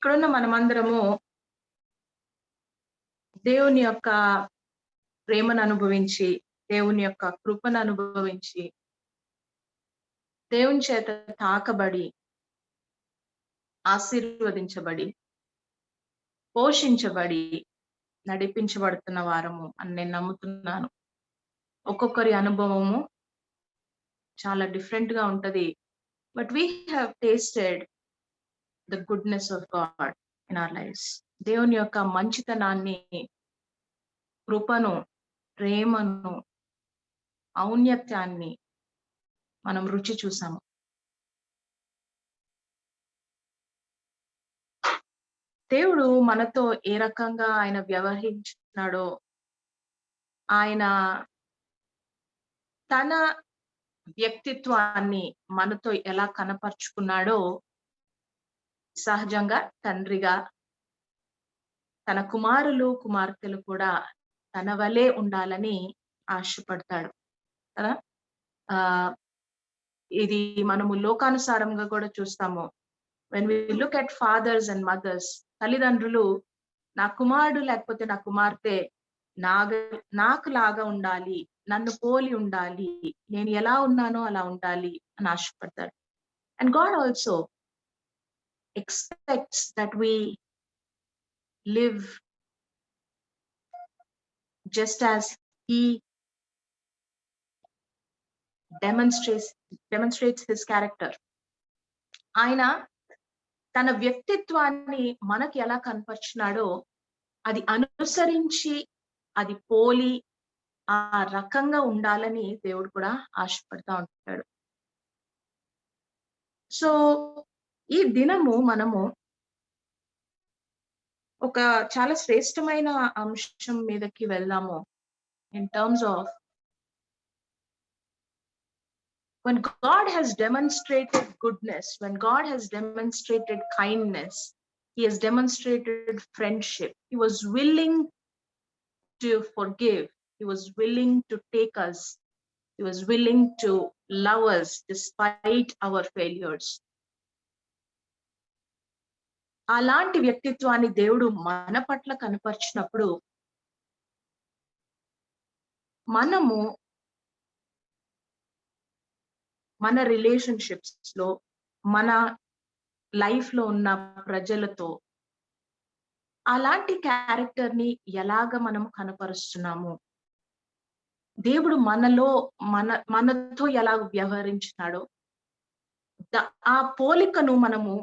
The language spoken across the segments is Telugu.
ఇక్కడున్న మనమందరము దేవుని యొక్క ప్రేమను అనుభవించి, దేవుని యొక్క కృపను అనుభవించి, దేవుని చేత తాకబడి, ఆశీర్వదించబడి, పోషించబడి, నడిపించబడుతున్న వారము అని నేను నమ్ముతున్నాను. ఒక్కొక్కరి అనుభవము చాలా డిఫరెంట్ గా ఉంటది. But we have tasted the goodness of God in our lives. దేవుని యొక్క మంచితనాన్ని, కృపను, ప్రేమను, ఔన్నత్యాన్ని మనం రుచి చూసాము. దేవుడు మనతో ఏ రకంగా ఆయన వ్యవహరించినాడో, ఆయన తన వ్యక్తిత్వాన్ని మనతో ఎలా కనపరుచుకున్నాడో, సహజంగా తండ్రిగా తన కుమారులు కుమార్తెలు కూడా తన వలే ఉండాలని ఆశపడతాడు కదా. ఇది మనము లోకానుసారంగా కూడా చూస్తాము. when we look at fathers and mothers, తల్లిదండ్రులు నా కుమారుడు లేకపోతే నా కుమార్తె నాకు లాగా ఉండాలి, నన్ను పోలి ఉండాలి, నేను ఎలా ఉన్నానో అలా ఉండాలి అని ఆశపడతాడు. And God also expects that we live just as he demonstrates his character. ఆయన తన వ్యక్తిత్వాన్ని మనకి ఎలా కనపరిచినాడో అది అనుసరించి, అది పోలి ఆ రకంగా ఉండాలని దేవుడు కూడా ఆశపడతా ఉంటాడు. సో ఈ దినము మనము ఒక చాలా శ్రేష్టమైన అంశం మీదకి వెళ్దాము. In terms of when God has demonstrated goodness, when God has demonstrated kindness, he has demonstrated friendship. He was willing to forgive. He was willing to take us. He was willing to love us despite our failures. అలాంటి వ్యక్తిత్వాన్ని దేవుడు మన పట్ల కనపరిచినప్పుడు మనము మన రిలేషన్షిప్స్ లో, మన లైఫ్ లో ఉన్న ప్రజలతో అలాంటి క్యారెక్టర్ ని ఎలాగ మనం కనపరుస్తున్నాము, దేవుడు మనతో ఎలా వ్యవహరించినాడో ఆ పోలికను మనము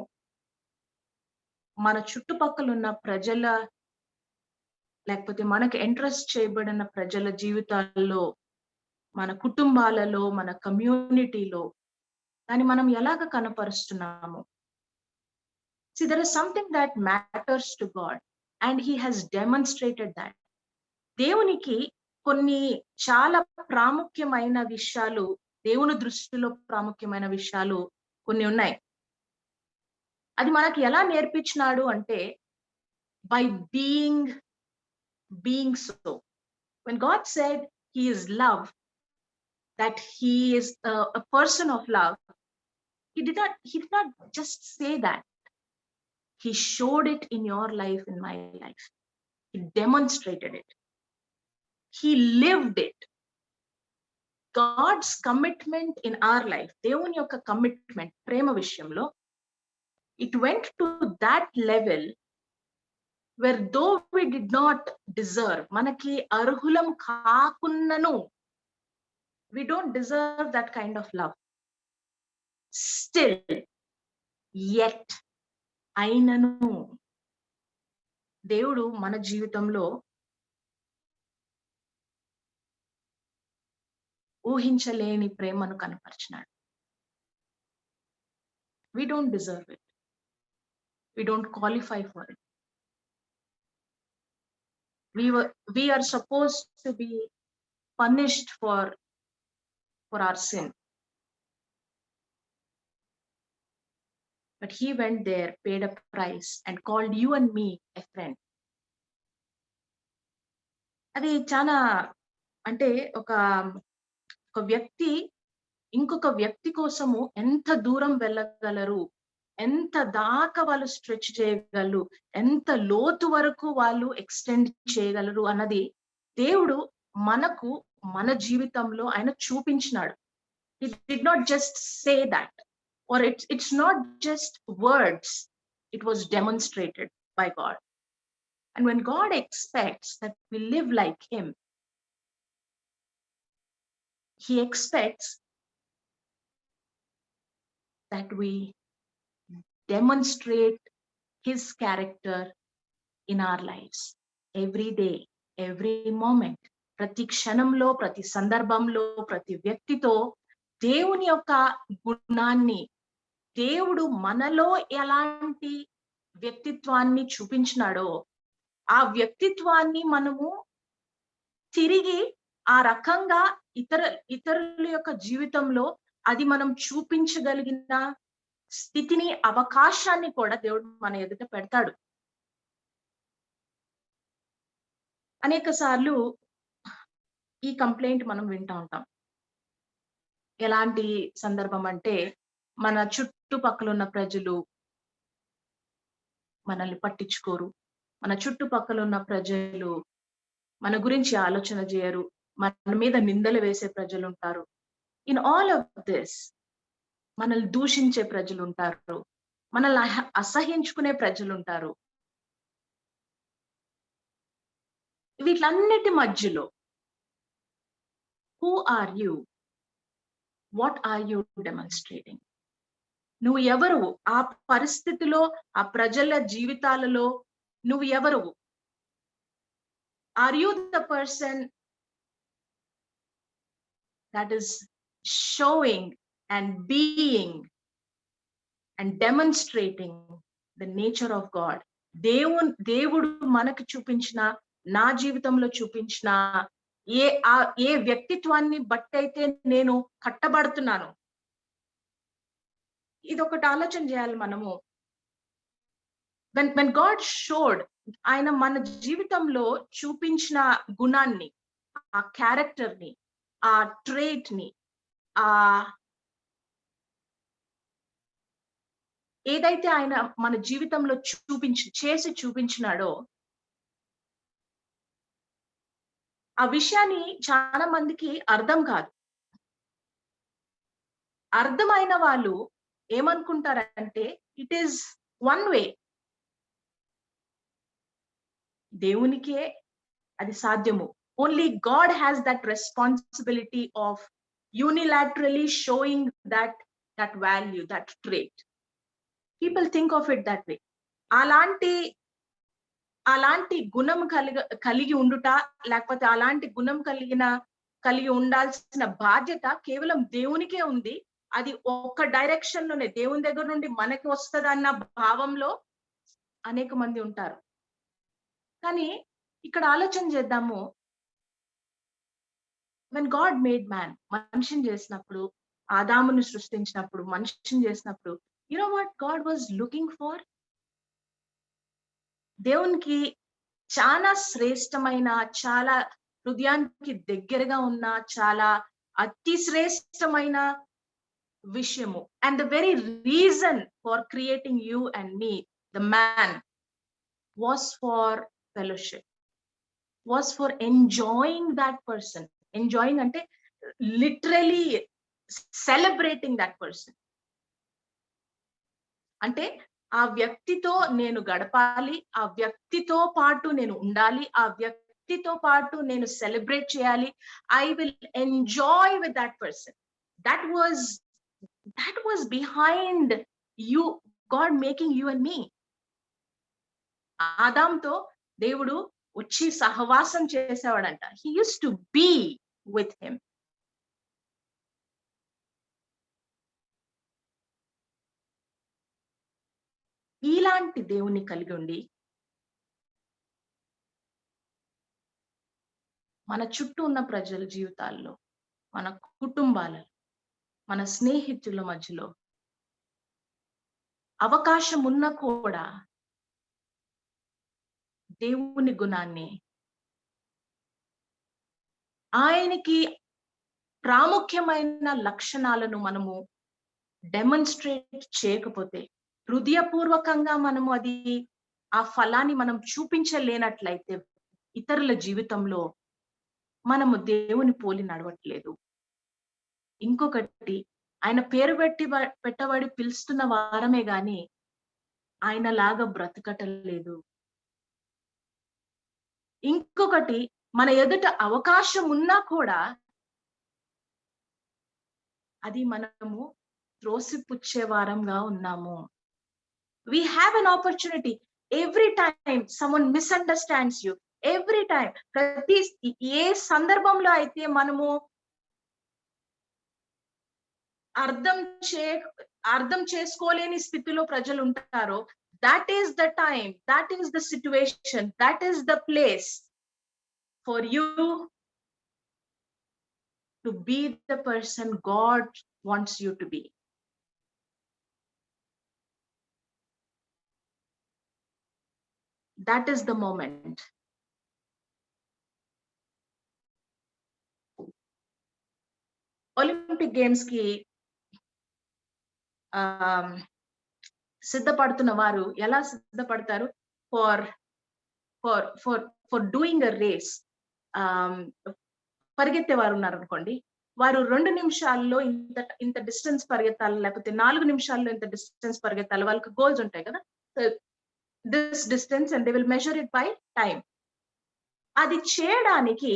మన చుట్టుపక్కల ఉన్న ప్రజల, లేకపోతే మనకు ఇంట్రెస్ట్ చేయబడిన ప్రజల జీవితాల్లో, మన కుటుంబాలలో, మన కమ్యూనిటీలో దాన్ని మనం ఎలాగ కనపరుస్తున్నాము. See, there is something that matters to God and he has demonstrated that. దేవునికి కొన్ని చాలా ప్రాముఖ్యమైన విషయాలు, దేవుని దృష్టిలో ప్రాముఖ్యమైన విషయాలు కొన్ని ఉన్నాయి. అది మనకి ఎలా నేర్పించినాడు అంటే by being so. When God said he is love, that he is a person of love, he did not just say that. He showed it in your life, in my life. He demonstrated it. He lived it. God's commitment in our life, దేవుని యొక్క కమిట్మెంట్ ప్రేమ విషయంలో, it went to that level where though we did not deserve, మనకి అర్హులం కాకున్నను, we don't deserve that kind of love. Still, yet, అయినను దేవుడు మన జీవితంలో ఊహించలేని ప్రేమను కనపరిచినాడు. We don't deserve it. We don't qualify for it. We are supposed to be punished for our sin. But he went there, paid a price, and called you and me a friend. అది చాలా అంటే ఒక వ్యక్తి ఇంకొక వ్యక్తి కోసము ఎంత దూరం వెళ్ళగలరు, ఎంత దాకా వాళ్ళు స్ట్రెచ్ చేయగలరు, ఎంత లోతు వరకు వాళ్ళు ఎక్స్టెండ్ చేయగలరు అన్నది దేవుడు మనకు మన జీవితంలో ఆయన చూపించినాడు. He did not just say that, or it's not just words, it was demonstrated by God. And when God expects that we live like him, he expects that we demonstrate his character in our lives every day, every moment. ప్రతి క్షణంలో, ప్రతి సందర్భంలో, ప్రతి వ్యక్తితో దేవుని యొక్క గుణాన్ని, దేవుడు మనలో ఎలాంటి వ్యక్తిత్వాన్ని చూపించినాడో ఆ వ్యక్తిత్వాన్ని మనము తిరిగి ఆ రకంగా ఇతరుల యొక్క జీవితంలో అది మనం చూపించగలిగిన స్థితిని, అవకాశాన్ని కూడా దేవుడు మన ఎదుట పెడతాడు. అనేక సార్లు ఈ కంప్లైంట్ మనం వింటూ ఉంటాం. ఎలాంటి సందర్భం అంటే, మన చుట్టుపక్కల ఉన్న ప్రజలు మనల్ని పట్టించుకోరు, మన చుట్టుపక్కల ఉన్న ప్రజలు మన గురించి ఆలోచన చేయరు, మన మీద నిందలు వేసే ప్రజలు ఉంటారు. ఇన్ ఆల్ ఆఫ్ దిస్ మనల్ని దూషించే ప్రజలు ఉంటారు, మనల్ని అసహించుకునే ప్రజలు ఉంటారు. వీటన్నిటి మధ్యలో who are you? What are you demonstrating? నువ్వు ఎవరు? ఆ పరిస్థితిలో, ఆ ప్రజల జీవితాలలో నువ్వు ఎవరు? Are you the person that is showing and being and demonstrating the nature of God? దేవుడు మనకు చూపించిన, నా జీవితంలో చూపించిన ఏ వ్యక్తిత్వాన్ని బట్టయితే నేను కట్టబడుతున్నాను, ఇదొకటి ఆలోచన చేయాలి మనము. when God showed, ఆయన మన జీవితంలో చూపించిన గుణాన్ని, ఆ క్యారెక్టర్ ని, ఆ ట్రేట్ ని, ఆ ఏదైతే ఆయన మన జీవితంలో చేసి చూపించినాడో ఆ విషయాన్ని చాలా మందికి అర్థం కాదు. అర్థమైన వాళ్ళు ఏమనుకుంటారంటే, ఇట్ ఈస్ వన్ వే, దేవునికే అది సాధ్యము. Only God has that responsibility of unilaterally showing that value, that trait. People think of it that way. అలాంటి గుణం కలిగి ఉండుట, లేకపోతే అలాంటి గుణం కలిగి ఉండాల్సిన బాధ్యత కేవలం దేవునికే ఉంది. అది ఒక డైరెక్షన్ లోనే దేవుని దగ్గర నుండి మనకి వస్తుందన్న భావంలో అనేక మంది ఉంటారు. కానీ ఇక్కడ ఆలోచన చేద్దాము. వెన్ గాడ్ మేడ్ మ్యాన్, మనిషిని చేసినప్పుడు, ఆదామును సృష్టించినప్పుడు, మనిషిని చేసినప్పుడు, you know what God was looking for? దేవునికి చాలా శ్రేష్టమైన, చాలా హృదయానికి దగ్గరగా ఉన్న, చాలా అతి శ్రేష్టమైన విషయము. And the very reason for creating you and me, the man, was for fellowship, was for enjoying that person. Enjoying అంటే లిటరలీ సెలబ్రేటింగ్ దట్ పర్సన్. అంటే ఆ వ్యక్తితో నేను గడపాలి, ఆ వ్యక్తితో పాటు నేను ఉండాలి, ఆ వ్యక్తితో పాటు నేను సెలబ్రేట్ చేయాలి. I will enjoy with that person. That was behind you, God making you and me. ఆదాంతో దేవుడు వచ్చి సహవాసం చేసేవాడంట. He used to be with him. ఇలాంటి దేవుని కలిగి ఉండి మన చుట్టూ ఉన్న ప్రజల జీవితాల్లో, మన కుటుంబాలలో, మన స్నేహితుల మధ్యలో అవకాశం ఉన్నా కూడా దేవుని గుణాన్ని, ఆయనకి ప్రాముఖ్యమైన లక్షణాలను మనము డెమాన్స్ట్రేట్ చేయకపోతే, హృదయపూర్వకంగా మనము అది ఆ ఫలాన్ని మనం చూపించలేనట్లయితే ఇతరుల జీవితంలో మనము దేవుని పోలి నడవట్లేదు. ఇంకొకటి, ఆయన పేరు పెట్టబడి పిలుస్తున్న వారమే గాని ఆయనలాగా బ్రతకటలేదు. ఇంకొకటి, మన ఎదుట అవకాశం ఉన్నా కూడా అది మనము త్రోసిపుచ్చే వారంగా ఉన్నాము. We have an opportunity every time someone misunderstands you. Every time, ప్రతి ఏ సందర్భంలో అయితే మనము అర్థం చేసుకోలేని స్థితిలో ప్రజలు ఉంటారో, that is the time, that is the situation, that is the place for you to be the person God wants you to be. That is the moment. Olympic games కి సిద్ధపడుతున్న వారు ఎలా సిద్ధపడతారు? ఫర్ డూయింగ్ అ రేస్, పరిగెత్తేవారు ఉన్నారు అనుకోండి, వారు 2 నిమిషాల్లో ఇంత డిస్టెన్స్ పరిగెత్తాలి, లేకపోతే 4 నిమిషాల్లో ఇంత డిస్టెన్స్ పరిగెత్తాలి, వాళ్ళకి గోల్స్ ఉంటాయి కదా, this distance and they will measure it by time. అది చేయడానికి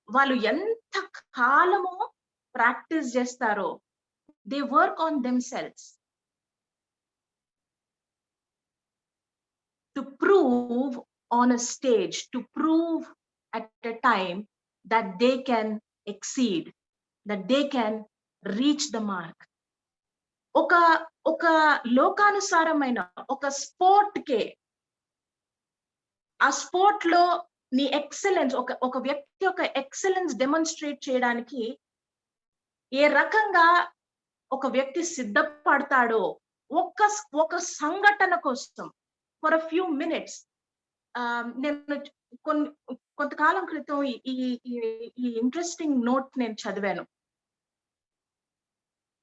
వాళ్ళు ఎంత కాలమో ప్రాక్టీస్ చేస్తారో, they work on themselves to prove on a stage, to prove at a time that they can exceed, that they can reach the mark. ఒక లోకానుసారమైన ఒక స్పోర్ట్ కే, ఆ స్పోర్ట్ లో నీ ఎక్సలెన్స్, ఒక వ్యక్తి యొక్క ఎక్సలెన్స్ డెమాన్స్ట్రేట్ చేయడానికి ఏ రకంగా ఒక వ్యక్తి సిద్ధపడతాడో, ఒక సంఘటన కోసం for a few minutes. నేను కొంతకాలం క్రితం ఈ ఇంట్రెస్టింగ్ నోట్ నేను చదివాను.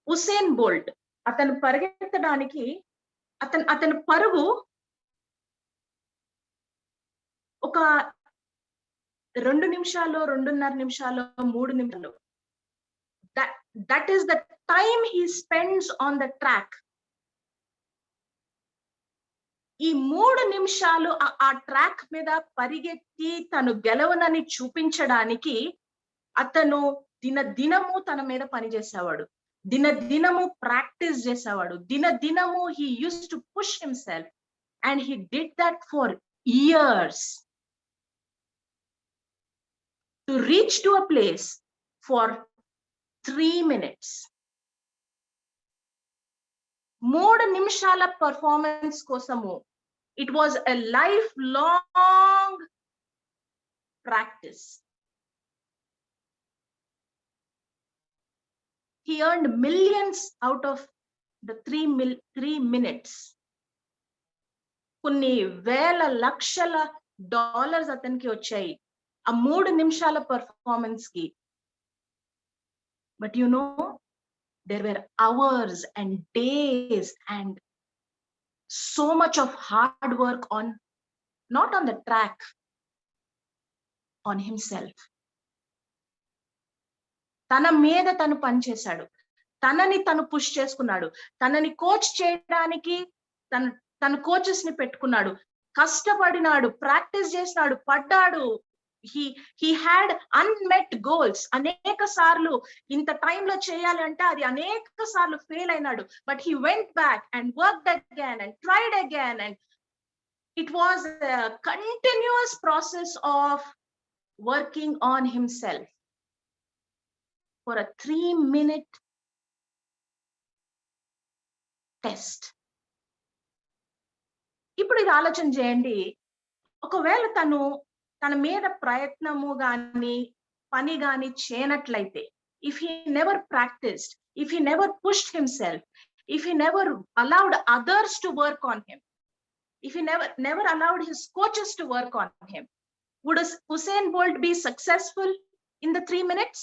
ఉసేన్ బోల్ట్, అతను పరిగెత్తడానికి అతని పరుగు ఒక 2 నిమిషాలు, 2.5 నిమిషాలు, 3 నిమిషాలు. That is the time he spends on the track. ఈ 3 నిమిషాలు ఆ ట్రాక్ మీద పరిగెత్తి తను గెలవనని చూపించడానికి అతను దినదినము తన మీద పనిచేసేవాడు, దినదినము ప్రాక్టీస్ చేసేవాడు, దినదినము he used to push himself and he did that for years to reach to a place for 3 minutes. 3 నిమిషాల పర్ఫార్మెన్స్ కోసము it was a lifelong practice. He earned millions out of the 3 minutes. కొన్ని వేల లక్షల డాలర్స్ అతనికి వచ్చాయి ఆ 3 నిమిషాల పర్ఫార్మెన్స్ కి. But you know, there were hours and days and so much of hard work on, not on the track, on himself. తన మీద తను పనిచేశాడు, తనని తను పుష్ చేసుకున్నాడు, తనని కోచ్ చేయడానికి తన కోచెస్ ని పెట్టుకున్నాడు, కష్టపడినాడు, ప్రాక్టీస్ చేసినాడు, పడ్డాడు. he had unmet goals. అనేక సార్లు ఇంత టైంలో చేయాలంటే అది అనేక సార్లు ఫెయిల్ అయినాడు. But he went back and worked again and tried again, and it was a continuous process of working on himself for a 3-minute test. ఇప్పుడు ఇది ఆలోచన చేయండి, ఒకవేళ తన మీద ప్రయత్నము గాని పని గాని చేయనట్లయితే, if he never practiced, if he never pushed himself, if he never allowed others to work on him, if he never allowed his coaches to work on him, would Usain Bolt be successful in the 3 minutes?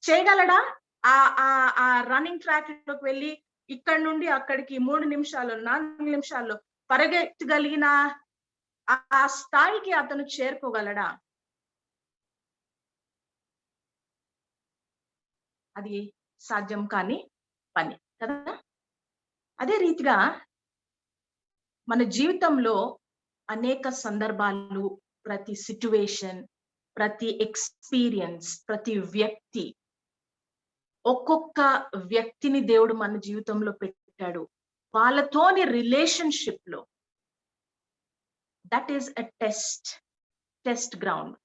చేయగలడా? ఆ రన్నింగ్ ట్రాక్ లోకి వెళ్ళి ఇక్కడ నుండి అక్కడికి 3 నిమిషాలు 4 నిమిషాల్లో పరిగెత్తగలిగిన ఆ స్థాయికి అతను చేరుకోగలడా? అది సాధ్యం కాని పని కదా. అదే రీతిగా మన జీవితంలో అనేక సందర్భాలు, ప్రతి సిట్యుయేషన్, ప్రతి ఎక్స్‌పీరియన్స్, ప్రతి వ్యక్తి, ఒక్కొక్క వ్యక్తిని దేవుడు మన జీవితంలో పెట్టాడు. వాళ్ళతోని రిలేషన్‌షిప్‌లో that is a test ground.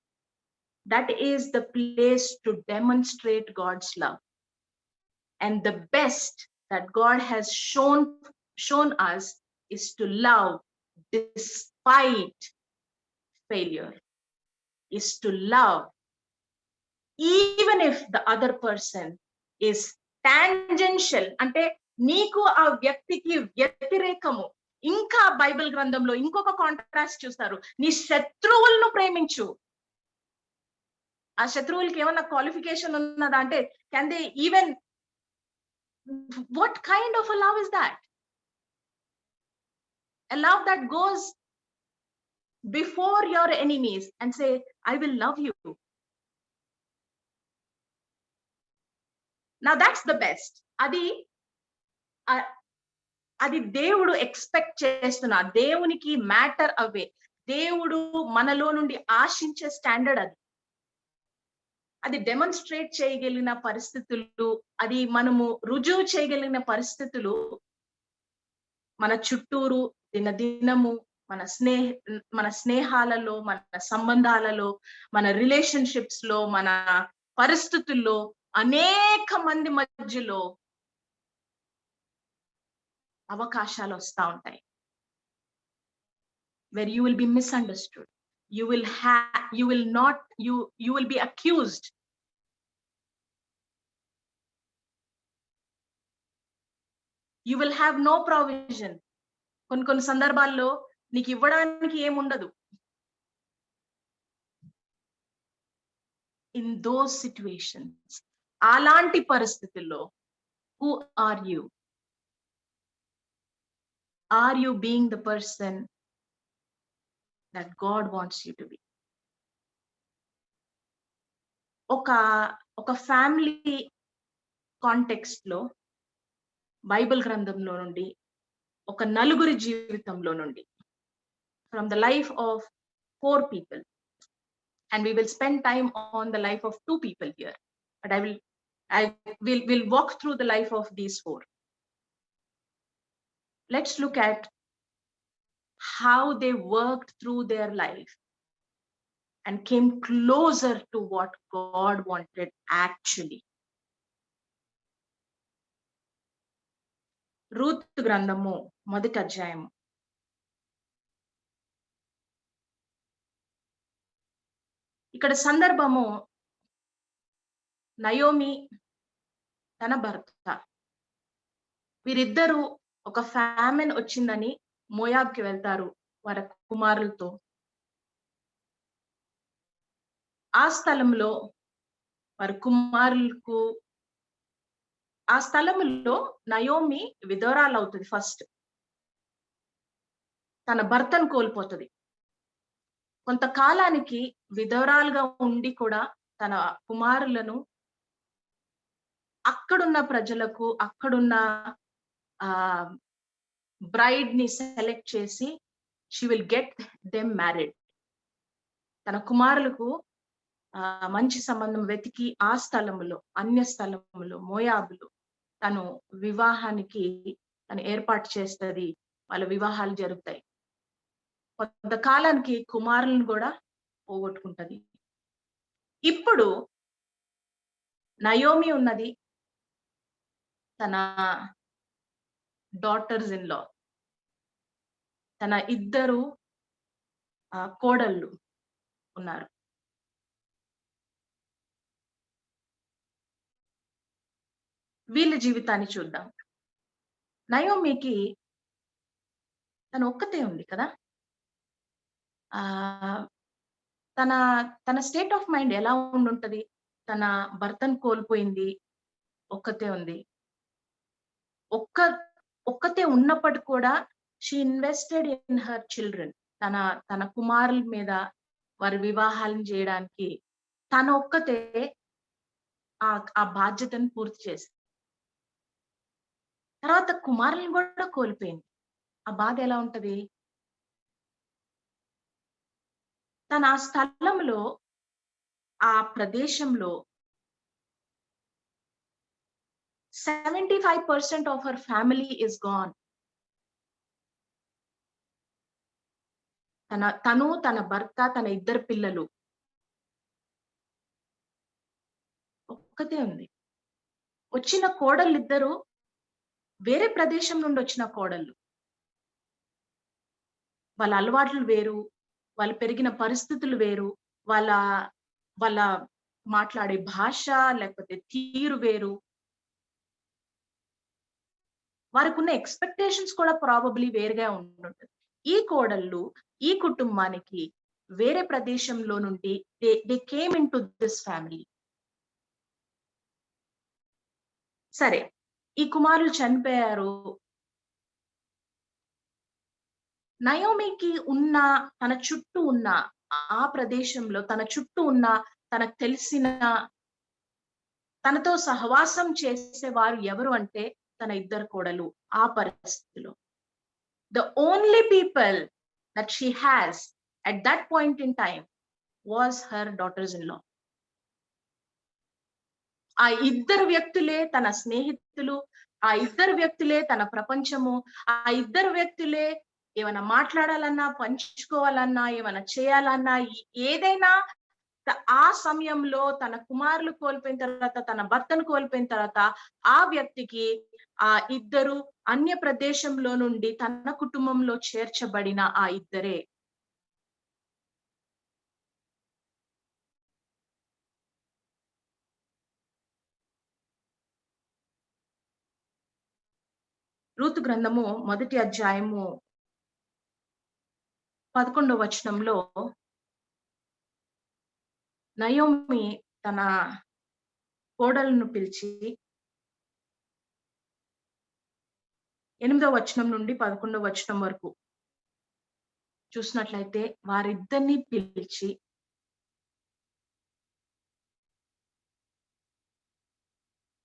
That is the place to demonstrate God's love. And the best that God has shown us is to love despite failure, is to love even if the other person is tangential. అంటే నీకు ఆ వ్యక్తికి వ్యతిరేకము. ఇంకా బైబిల్ గ్రంథంలో ఇంకొక కాంట్రాస్ట్ చూస్తారు, నీ శత్రువులను ప్రేమించు. ఆ శత్రువులకి ఏమన్నా క్వాలిఫికేషన్ ఉన్నదా అంటే, can they even, what kind of a love is that? A love that goes before your enemies and say, I will love you. Now that's the best. అది దేవుడు ఎక్స్పెక్ట్ చేస్తున్నా, దేవునికి మ్యాటర్ అవే, దేవుడు మనలో నుండి ఆశించే స్టాండర్డ్ అది. అది డెమాన్స్ట్రేట్ చేయగలిగిన పరిస్థితులు, అది మనము రుజువు చేయగలిగిన పరిస్థితులు మన చుట్టూరు దినదినము మన స్నేహాలలో, మన సంబంధాలలో, మన రిలేషన్షిప్స్ లో, మన పరిస్థితుల్లో, అనేక మంది మధ్యలో అవకాశాలు వస్తా ఉంటాయి. where you will be misunderstood, you will be accused, you will have no provision. కొన్ని సందర్భాల్లో నీకు ఇవ్వడానికి ఏముండదు. in those situations, అలాంటి పరిస్థితుల్లో who are you? Are you being the person that God wants you to be? ఒక ఫ్యామిలీ కాంటెక్స్ట్ లో బైబిల్ గ్రంథంలో నుండి, ఒక నలుగురి జీవితంలో నుండి, from the life of 4 people, and we will spend time on the life of 2 people here, but we'll walk through the life of these 4. Let's look at how they worked through their life and came closer to what God wanted actually. Ruth గ్రంథము 1వ అధ్యాయము. ఇక్కడ సందర్భము, నయోమి తన భర్త, వీరిద్దరూ ఒక ఫ్యామిన్ వచ్చిందని మోయాబ్కి వెళ్తారు వారి కుమారులతో. ఆ స్థలంలో వారి కుమారులకు, ఆ స్థలంలో నయోమి విధవరాలు అవుతుంది. ఫస్ట్ తన భర్తను కోల్పోతుంది. కొంతకాలానికి విధవరాలుగా ఉండి కూడా తన కుమారులను అక్కడున్న ప్రజలకు, అక్కడున్న బ్రైడ్ ని సెలెక్ట్ చేసి she will get them married. తన కుమారులకు మంచి సంబంధం వెతికి ఆ స్థలములో, అన్య స్థలములో, మోయాబులో తను వివాహానికి తను ఏర్పాటు చేస్తుంది. వాళ్ళ వివాహాలు జరుగుతాయి. కొంతకాలానికి కుమారులను కూడా పోగొట్టుకుంటది. ఇప్పుడు నయోమి ఉన్నది, తన డాటర్స్ ఇన్ లా, తన 2 కోడళ్ళు ఉన్నారు. వీళ్ళ జీవితాన్ని చూద్దాం. నయోమికి తను ఒక్కతే ఉంది కదా. తన తన స్టేట్ ఆఫ్ మైండ్ ఎలా ఉండుంటది? తన భర్తను కోల్పోయింది, ఒక్కతే ఉంది. ఒక్కతే ఉన్నప్పటికి కూడా she invested in her children. తన కుమారుల మీద వారి వివాహాలను చేయడానికి తన ఒక్కతే ఆ బాధ్యతను పూర్తి చేసింది. తర్వాత కుమారులను కూడా కోల్పోయింది. ఆ బాధ ఎలా ఉంటది? తన ఆ స్థలంలో, ఆ ప్రదేశంలో 75% of her family is gone. తను, తన భర్త, తన ఇద్దరు పిల్లలు. ఒక్కతే ఉంది. వచ్చిన కోడళ్ళిద్దరూ వేరే ప్రదేశం నుండి వచ్చిన కోడళ్ళు. వాళ్ళ అలవాట్లు వేరు, వాళ్ళు పెరిగిన పరిస్థితులు వేరు, వాళ్ళ వాళ్ళ మాట్లాడే భాష లేకపోతే తీరు వేరు. వారికున్న ఎక్స్‌పెక్టేషన్స్ కూడా ప్రాబబ్లీ వేరుగా ఉండుంటది. ఈ కోడళ్ళు ఈ కుటుంబానికి వేరే ప్రదేశంలో నుండి they came into this family. సరే, ఈ కుమారులు చనిపోయారు. నయోమికి ఉన్న తన చుట్టూ ఉన్న ఆ ప్రదేశంలో, తన చుట్టూ ఉన్న తనకు తెలిసిన తనతో సహవాసం చేసేవారు ఎవరు అంటే తన ఇద్దరు కోడలు. ఆ పరిస్థితిలో the only people that she has at that point in time was her daughters-in-law. ఆ ఇద్దరు వ్యక్తులే తన స్నేహితులు, ఆ ఇద్దరు వ్యక్తులే తన ప్రపంచము, ఆ ఇద్దరు వ్యక్తులే ఏమైనా మాట్లాడాలన్నా, పంచుకోవాలన్నా, ఏమైనా చేయాలన్నా, ఏదైనా ఆ సమయంలో తన కుమారులు కోల్పోయిన తర్వాత, తన భర్తను కోల్పోయిన తర్వాత ఆ వ్యక్తికి ఆ ఇద్దరు అన్య ప్రదేశంలో నుండి తన కుటుంబంలో చేర్చబడిన ఆ ఇద్దరే. రూతు గ్రంథము 1వ అధ్యాయము 11వ వచనంలో నయోమి తన కోడలను పిలిచి 8వ వచనం నుండి 11వ వచనం వరకు చూసినట్లయితే వారిద్దరిని పిలిచి,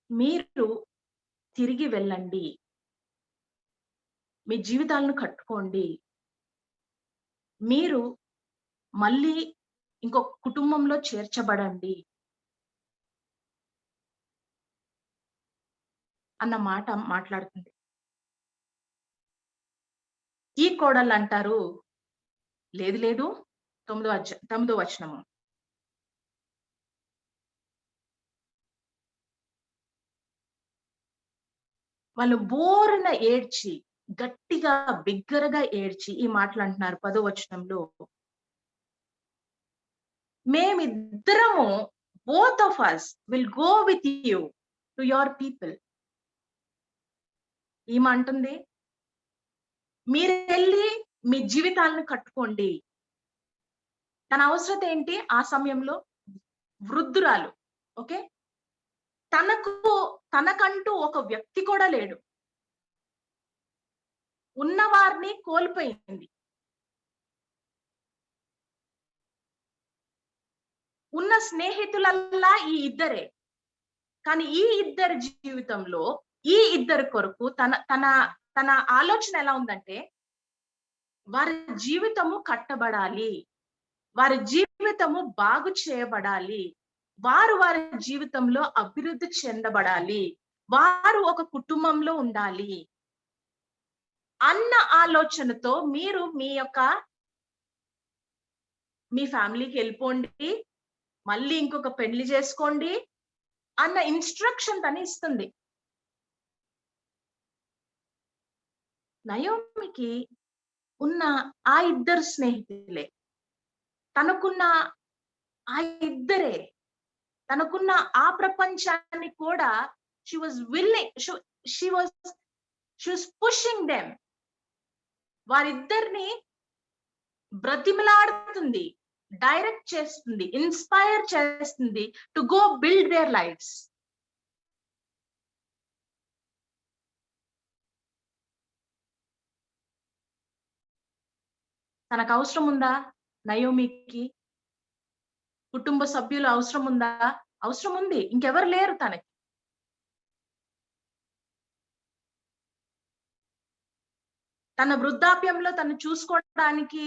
మీరు తిరిగి వెళ్ళండి, మీ జీవితాలను కట్టుకోండి, మీరు మళ్ళీ ఇంకొక కుటుంబంలో చేర్చబడండి అన్న మాట మాట్లాడుతుంది. ఈ కోడళ్ళు అంటారు, లేదు లేదు, 9వ వచనము. వాళ్ళు బోరున ఏడ్చి, గట్టిగా బిగ్గరగా ఏడ్చి ఈ మాటలు అంటున్నారు 10వ వచనంలో. మేమిద్దరము, both of us will go with you to your people. ఏమంటుంది? మీరు వెళ్ళి మీ జీవితాలను కట్టుకోండి. తన అవసరత ఏంటి ఆ సమయంలో? వృద్ధురాలు. ఓకే, తనకంటూ ఒక వ్యక్తి కూడా లేడు. ఉన్నవారిని కోల్పోయింది. ఉన్న స్నేహితులల్లా ఈ ఇద్దరే. కానీ ఈ ఇద్దరి జీవితంలో, ఈ ఇద్దరి కొరకు తన తన తన ఆలోచన ఎలా ఉందంటే, వారి జీవితము కట్టబడాలి, వారి జీవితము బాగు చేయబడాలి, వారి జీవితంలో అభివృద్ధి చెందబడాలి, వారు ఒక కుటుంబంలో ఉండాలి అన్న ఆలోచనతో మీరు మీ ఫ్యామిలీకి వెళ్ళిపోండి, మళ్ళీ ఇంకొక పెళ్లి చేసుకోండి అన్న ఇన్స్ట్రక్షన్ తను ఇస్తుంది. నయోమికి ఉన్న ఆ ఇద్దరు స్నేహితులే, తనకున్న ఆ ఇద్దరే, తనకున్న ఆ ప్రపంచాన్ని కూడా she was pushing them. వారిద్దరిని బ్రతిమలాడుతుంది, డైరెక్ట్ చేస్తుంది, ఇన్స్పైర్ చేస్తుంది to go build there lifes. తనకు అవసరం ఉందా నయోమికి? కుటుంబ సభ్యులు అవసరం ఉందా? అవసరం ఉంది. ఇంకెవరు లేరు తనకి. తన వృద్ధాప్యంలో తను చూసుకోవడానికి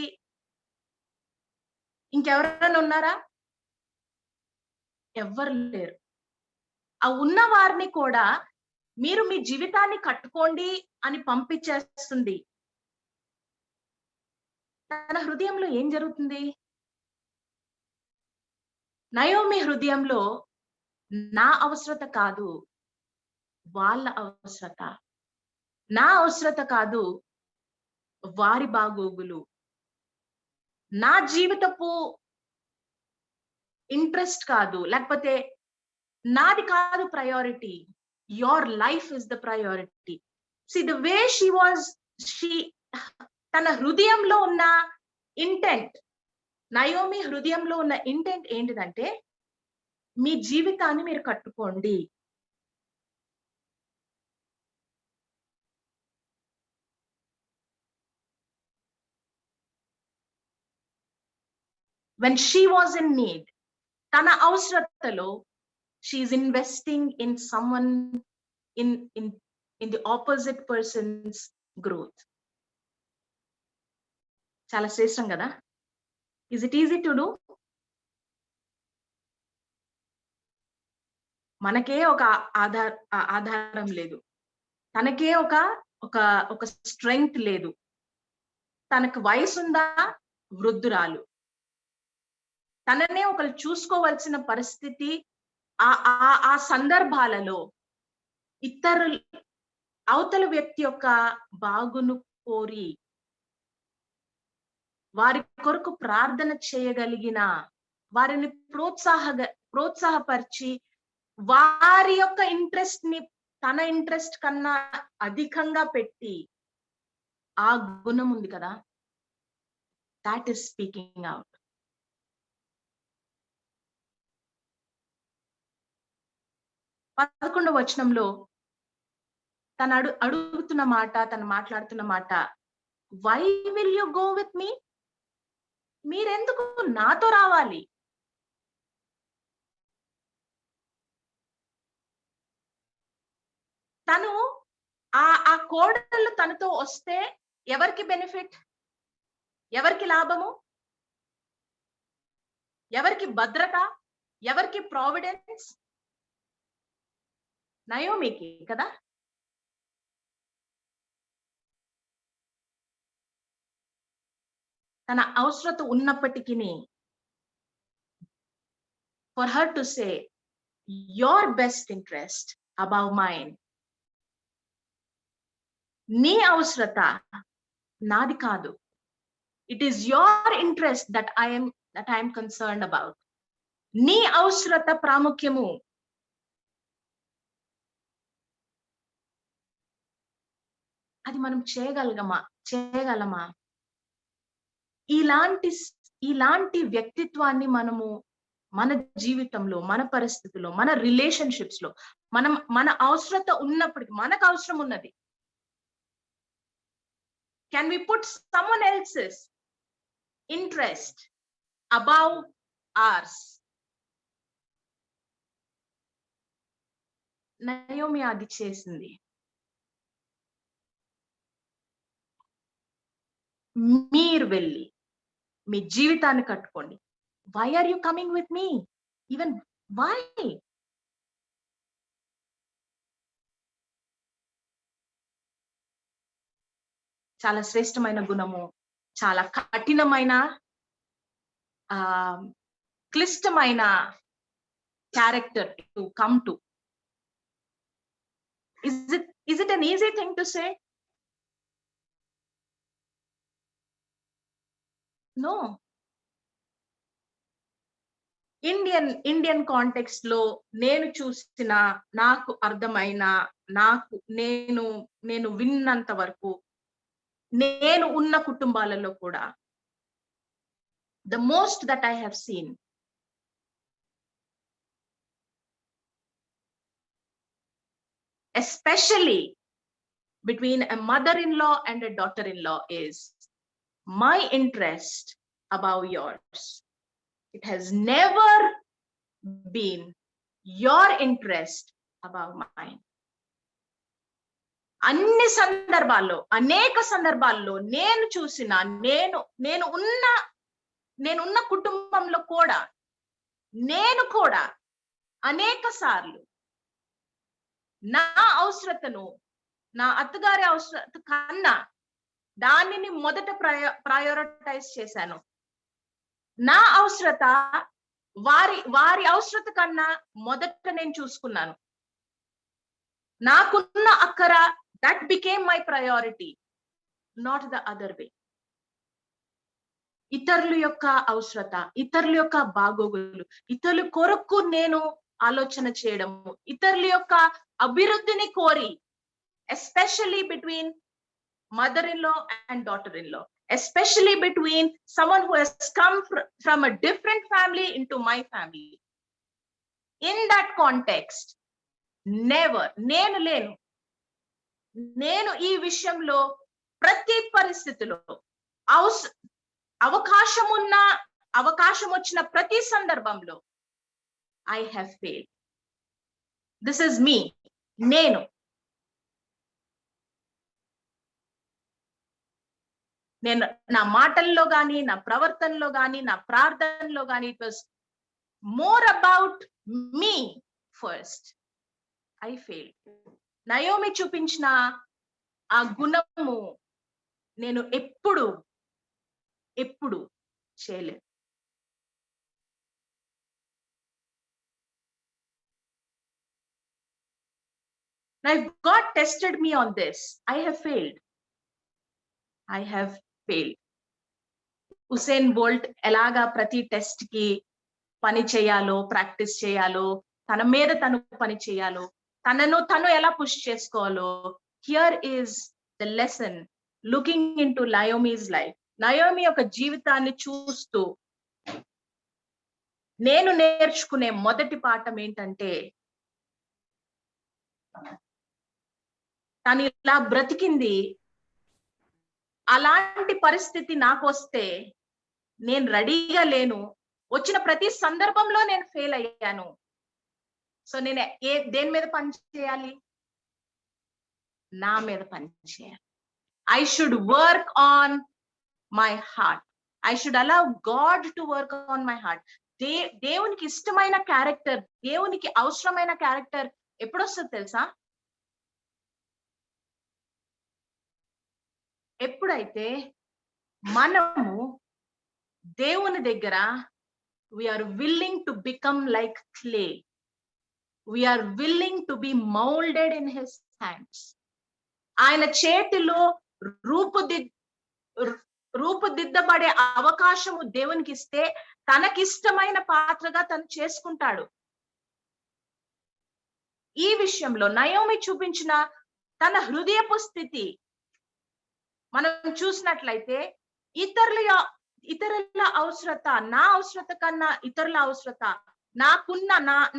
ఇంకెవరైనా ఉన్నారా? ఎవ్వరు లేరు. ఆ ఉన్న వారిని కూడా మీరు మీ జీవితాన్ని కట్టుకోండి అని పంపించేస్తుంది. తన హృదయంలో ఏం జరుగుతుంది? నయోమి హృదయంలో నా అవసరత కాదు, వాళ్ళ అవసరత. నా అవసరత కాదు, వారి బాగోగులు. నా జీవితపు ఇంట్రెస్ట్ కాదు, లేకపోతే నాది కాదు priority. Your life is the priority. See the way she తన హృదయంలో ఉన్న ఇంటెంట్, నయోమి హృదయంలో ఉన్న ఇంటెంట్ ఏంటిదంటే, మీ జీవితాన్ని మీరు కట్టుకోండి. When she was in need, తన అవసరతలో she is investing in someone, in the opposite person's growth. చాలా శ్రేష్టం కదా? Is it easy to do? మనకే ఒక ఆధారం లేదు, తనకే ఒక స్ట్రెంగ్త్ లేదు. తనకు వయసు ఉందా? వృద్ధురాలు. తననే ఒకరు చూసుకోవాల్సిన పరిస్థితి. ఆ సందర్భాలలో ఇతరులు, అవతల వ్యక్తి యొక్క బాగును కోరి వారి కొరకు ప్రార్థన చేయగలిగిన, వారిని ప్రోత్సాహపరిచి వారి యొక్క ఇంట్రెస్ట్ ని తన ఇంట్రెస్ట్ కన్నా అధికంగా పెట్టి, ఆ గుణం ఉంది కదా, దాట్ ఈస్ స్పీకింగ్ అవుట్. పదకొండవ వచనంలో తను అడుగుతున్న మాట, తను మాట్లాడుతున్న మాట, why will you go with me? మీరెందుకు నాతో రావాలి? తను ఆ కోడళ్ళు తనతో వస్తే ఎవరికి బెనిఫిట్? ఎవరికి లాభము? ఎవరికి భద్రత? ఎవరికి ప్రావిడెన్స్? నయోమికి కదా. తన అవసరత ఉన్నప్పటికీ for her to say your best interest above mine, నీ అవసరత నాది కాదు, it is your interest that I am concerned about. నీ అవసరత ప్రాముఖ్యము. అది మనం చేయగలమా? ఇలాంటి వ్యక్తిత్వాన్ని మనము మన జీవితంలో, మన పరిస్థితుల్లో, మన రిలేషన్షిప్స్ లో మన అవసరత ఉన్నప్పటికీ, మనకు అవసరం ఉన్నది, can we put someone else's interest above ours? Naomi అది చేసింది. మీరు వెళ్ళి మీ జీవితాన్ని కట్టుకోండి. Why are you coming with me? Even why? చాలా శ్రేష్టమైన గుణము, చాలా కఠినమైన క్లిష్టమైన character to come to. Is it an easy thing to say? No. Indian context లో నేను చూసిన, నాకు అర్థమైన, నేను విన్నంత వరకు, నేను ఉన్న కుటుంబాలలో కూడా, the most that I have seen, especially between a mother-in-law and a daughter-in-law, is my interest above yours. It has never been your interest above mine. అన్ని సందర్భాల్లో, అనేక సందర్భాల్లో నేను చూసిన, నేనున్న కుటుంబంలో కూడా, నేను కూడా అనేక సార్లు నా అవసరతను, నా అత్తగారి అవసరత కన్నా దానిని మొదట ప్రయారిటైజ్ చేశాను. నా అవసరత వారి అవసరత కన్నా మొదట నేను చూసుకున్నాను. నాకున్న అక్కర, that became my priority, not the other way. ఇతరుల యొక్క అవసరత, ఇతరుల యొక్క బాగోగులు, ఇతరుల కొరకు నేను ఆలోచన చేయడము, ఇతరుల యొక్క అభివృద్ధిని కోరి, especially between mother-in-law and daughter-in-law, especially between someone who has come from a different family into my family. In that context, never, నేను ఈ విషయంలో ప్రతి పరిస్థితిలో అవకాశం వచ్చిన ప్రతి సందర్భంలో I have failed. This is me. నేను నా మాటల్లో గాని, నా ప్రవర్తనలో గాని, నా ప్రార్థనలో గాని, it was more about me first. I fail. Naomi చూపించిన ఆ గుణము నేను ఎప్పుడు చేయలేదు. Now, if God tested me on this, I have failed. Usain Bolt ఎలాగా ప్రతి టెస్ట్ కి పని చేయాలో, ప్రాక్టీస్ చేయాలో, తన మీద తను పని చేయాలో, తను ఎలా పుష్ చేసుకోవాలో, here is the lesson looking into Naomi's life. Naomi యొక్క జీవితాన్ని చూస్తూ నేను నేర్చుకునే మొదటి పాఠం ఏంటంటే, తను ఇలా బ్రతికింది, అలాంటి పరిస్థితి నాకు వస్తే నేను రెడీగా లేను, వచ్చిన ప్రతి సందర్భంలో నేను ఫెయిల్ అయ్యాను. సో నేను దేని మీద పని చేయాలి? నా మీద పని చేయాలి. I should work on my heart. I should allow God to work on my heart. దేవునికి ఇష్టమైన క్యారెక్టర్, దేవునికి అవసరమైన క్యారెక్టర్ ఎప్పుడు వస్తుంది తెలుసా? ఎప్పుడైతే మనము దేవుని దగ్గర we're willing to become like clay, we're willing to be moulded in his hands. ఆయన చేతిలో రూపుదిద్దబడే అవకాశము దేవునికి ఇస్తే తనకిష్టమైన పాత్రగా తను చేసుకుంటాడు. ఈ విషయంలో నయోమి చూపించిన తన హృదయపు స్థితి మనం చూసినట్లయితే, ఇతరుల అవసరత, నా అవసరత కన్నా ఇతరుల అవసరత,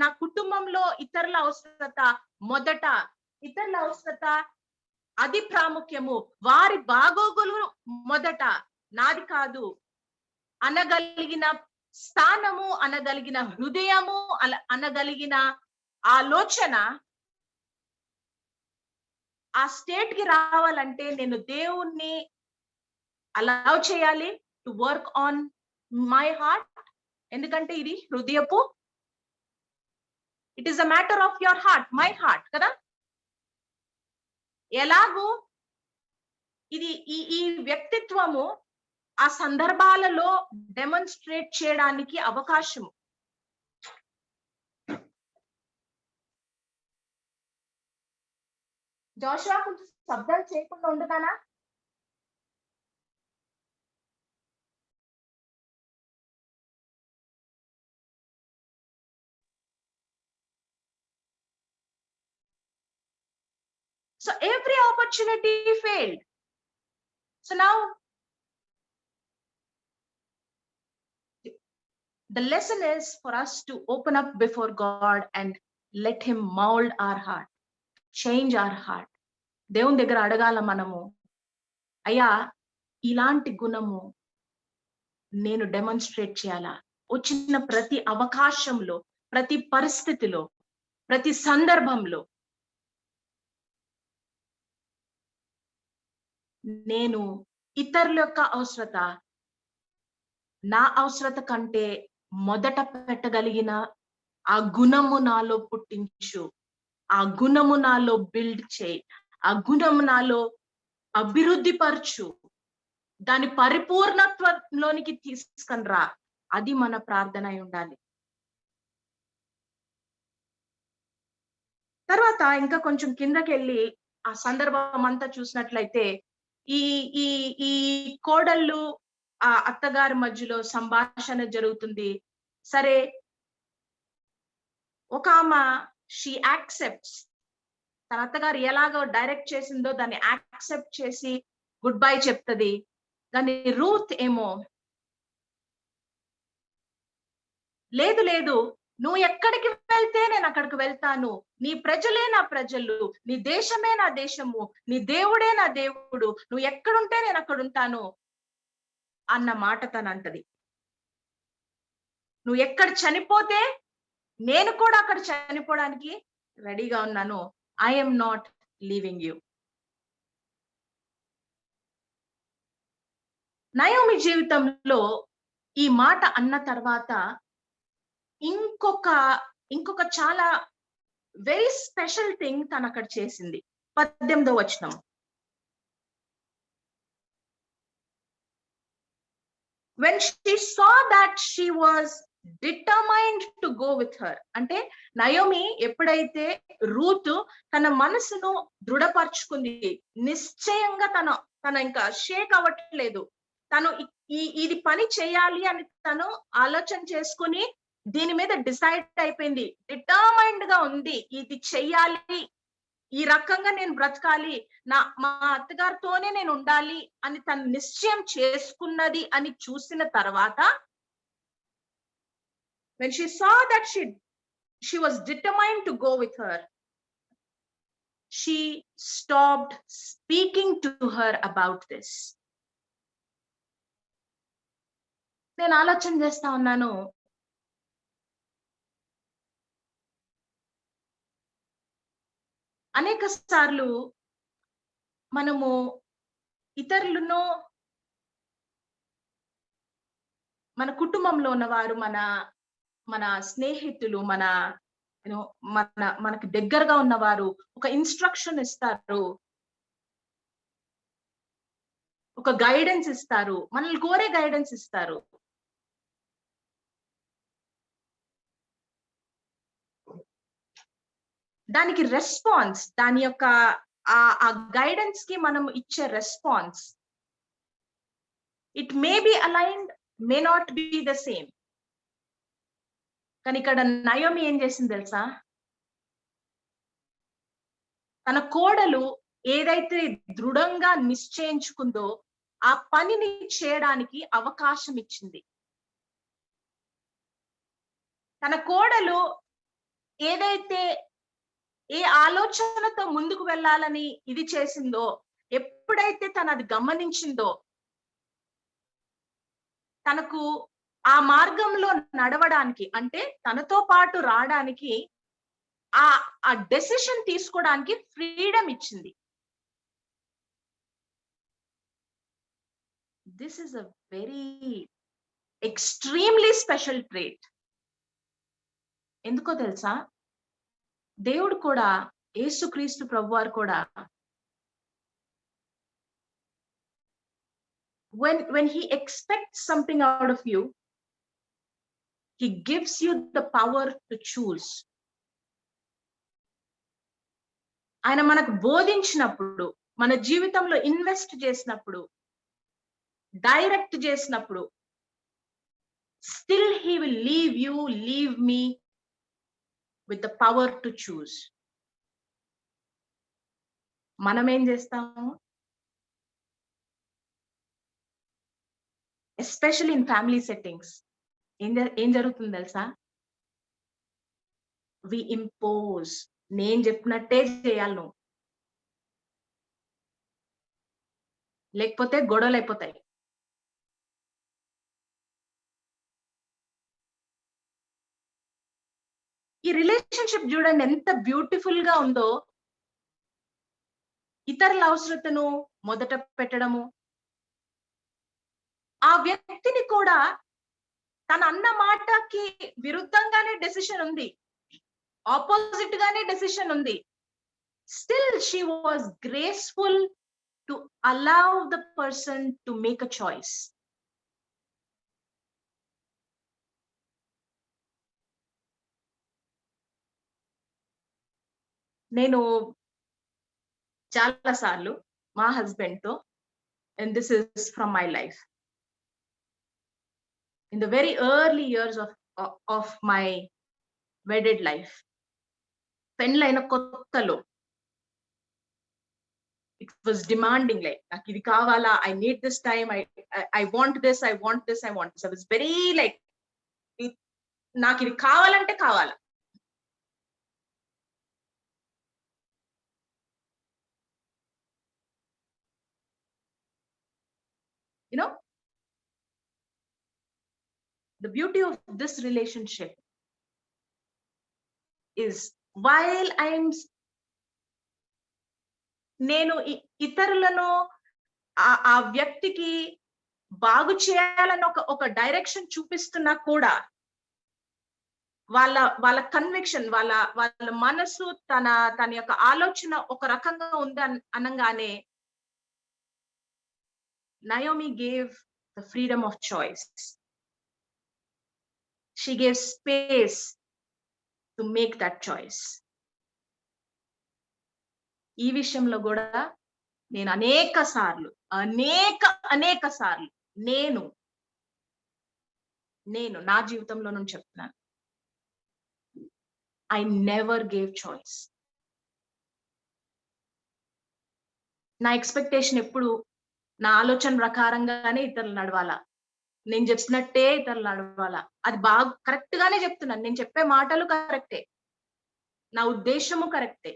నా కుటుంబంలో ఇతరుల అవసరత మొదట, ఇతరుల అవసరత అది ప్రాముఖ్యము, వారి బాగోగులు మొదట, నాది కాదు అనగలిగిన స్థానము, అనగలిగిన హృదయము, అనగలిగిన ఆలోచన ఆ స్టేట్ కి రావాలంటే నేను దేవుణ్ణి అలౌ చేయాలి to work on my heart. ఎందుకంటే ఇది హృదయపు, it is a matter of your heart, my heart కదా. ఎలాగూ ఇది ఈ వ్యక్తిత్వము ఆ సందర్భాలలో డెమాన్స్ట్రేట్ చేయడానికి అవకాశము. జోషువా కొంచెం శబ్దాలు చేయకుండా ఉండగానా? So every opportunity failed. So now the lesson is for us to open up before God and let him mold our heart, change our heart. దేవుని దగ్గర అడగాల మనము, అయ్యా ఇలాంటి గుణము నేను డెమాన్స్ట్రేట్ చేయాలా? వచ్చిన ప్రతి అవకాశంలో, ప్రతి పరిస్థితిలో, ప్రతి సందర్భంలో నేను ఇతరుల యొక్క అవసరత నా అవసరత కంటే మొదట పెట్టగలిగిన ఆ గుణము నాలో పుట్టించు, ఆ గుణము నాలో బిల్డ్ చేయి, ఆ గుణము నాలో అభివృద్ధి పరచు, దాని పరిపూర్ణత్వంలోనికి తీసుకొని రా. అది మన ప్రార్థన అయి ఉండాలి. తర్వాత ఇంకా కొంచెం కిందకెళ్ళి ఆ సందర్భం అంతా చూసినట్లయితే ఈ ఈ ఈ కోడళ్ళు ఆ అత్తగారి మధ్యలో సంభాషణ జరుగుతుంది. సరే, ఒక ఆమె షీ యాక్సెప్ట్స్, తన అత్తగారు ఎలాగో డైరెక్ట్ చేసిందో దాన్ని యాక్సెప్ట్ చేసి గుడ్ బై చెప్తది. కానీ రూత్ ఏమో లేదు లేదు, నువ్వు ఎక్కడికి వెళ్తే నేను అక్కడికి వెళ్తాను, నీ ప్రజలే నా ప్రజలు, నీ దేశమే నా దేశము, నీ దేవుడే నా దేవుడు, నువ్వు ఎక్కడుంటే నేను అక్కడ ఉంటాను అన్న మాట తనంటది. నువ్వు ఎక్కడ చనిపోతే నేను కూడా అక్కడ చనిపోవడానికి రెడీగా ఉన్నాను. I'm not leaving you. Naomi జీవితంలో ఈ మాట అన్న తర్వాత ఇంకొక చాలా వెరీ స్పెషల్ థింగ్ తను అక్కడ చేసింది. 18వ వచనం. When she saw that she was determined to go with her, అంటే నయోమి ఎప్పుడైతే రూత్ తన మనసును దృఢపరచుకుంది, నిశ్చయంగా తన ఇంకా షేక్ అవ్వట్లేదు, తను ఇది పని చేయాలి అని తను ఆలోచన చేసుకుని దీని మీద డిసైడ్ అయిపోయింది, డిటర్మైండ్ గా ఉంది, ఇది చెయ్యాలి, ఈ రకంగా నేను బ్రతకాలి, మా అత్తగారితోనే నేను ఉండాలి అని తను నిశ్చయం చేసుకున్నది అని చూసిన తర్వాత, when she saw that she was determined to go with her, she stopped speaking to her about this. నేను ఆలోచన చేస్తా ఉన్నాను, అనేక సార్లు మనము ఇతరులను, మన కుటుంబంలో ఉన్నవారు, మన స్నేహితులు, మనకి దగ్గరగా ఉన్నవారు ఒక ఇన్స్ట్రక్షన్ ఇస్తారు, ఒక గైడెన్స్ ఇస్తారు, మనల్ని కోరే గైడెన్స్ ఇస్తారు. దానికి రెస్పాన్స్, దాని యొక్క ఆ గైడెన్స్ కి మనం ఇచ్చే response, it may be aligned, may not be the same. కానీ ఇక్కడ నయోమి ఏం చేసింది తెలుసా? తన కోడలు ఏదైతే దృఢంగా నిశ్చయించుకుందో ఆ పనిని చేయడానికి అవకాశం ఇచ్చింది. తన కోడలు ఏదైతే ఏ ఆలోచనతో ముందుకు వెళ్ళాలని ఇది చేసిందో, ఎప్పుడైతే తను అది గమనించిందో, తనకు ఆ మార్గంలో నడవడానికి, అంటే తనతో పాటు రావడానికి, ఆ డెసిషన్ తీసుకోవడానికి ఫ్రీడమ్ ఇచ్చింది. This is a very extremely special trait. ఎందుకో తెలుసా? దేవుడు కూడా, యేసుక్రీస్తు ప్రభువారు కూడా, when he expects something out of you, he gives you the power to choose. ఆయన మనకు బోధించినప్పుడు, మన జీవితంలో ఇన్వెస్ట్ చేసినప్పుడు, డైరెక్ట్ చేసినప్పుడు, still he will leave me with the power to choose. మనం ఏం చేస్తాము? ఎస్పెషల్లీ ఇన్ ఫ్యామిలీ సెట్టింగ్స్ ఏం జరుగుతుంది తెలుసా? వి ఇంపోజ్, నేను చెప్పినట్టే చేయాలి నువ్వు. లేకపోతే గొడవలు అయిపోతాయి. ఈ రిలేషన్షిప్ చూడండి ఎంత బ్యూటిఫుల్ గా ఉందో. ఇతరుల అవసరతను మొదట పెట్టడము, ఆ వ్యక్తిని కూడా తన అన్న మాటకి విరుద్ధంగానే డెసిషన్ ఉంది, ఆపోజిట్ గానే డెసిషన్ ఉంది. Still she was graceful to allow the person to make a choice. నేను చాలా సార్లు మా హస్బెండ్ తో, and this is from my life, in the very early years of my wedded life, పెళ్ళైన కొత్తలో it was demanding, like నాకు ఇది కావాలా, I need this time, I want this, I want this, I want this. I was very like, నాకు ఇది కావాలంటే కావాలా. You know, the beauty of this relationship is, while నేను ఇతరులను ఆ వ్యక్తికి బాగు చేయాలని ఒక డైరెక్షన్ చూపిస్తున్నా కూడా, వాళ్ళ కన్విక్షన్, వాళ్ళ మనసు, తన యొక్క ఆలోచన ఒక రకంగా ఉంది అనగానే, Naomi gave the freedom of choice. She gave space to make that choice. ఈ విషయంలో కూడా నేను అనేక సార్లు నేను నా జీవితంలో నుంచి చెప్తున్నాను, I never gave choice. నా ఎక్స్పెక్టేషన్ ఎప్పుడు నా ఆలోచన ప్రకారంగానే ఇతరులు నడవాలా, నేను చెప్పినట్టే ఇతరులు నడవాలా. అది బాగా కరెక్ట్ గానే చెప్తున్నాను, నేను చెప్పే మాటలు కరెక్టే, నా ఉద్దేశము కరెక్టే.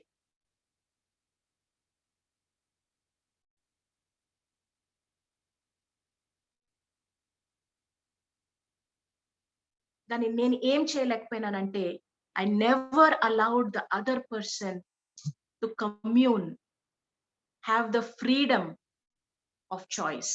కానీ నేను ఏం చేయలేకపోయినానంటే, I never allowed the other person to commune, have the freedom of choice.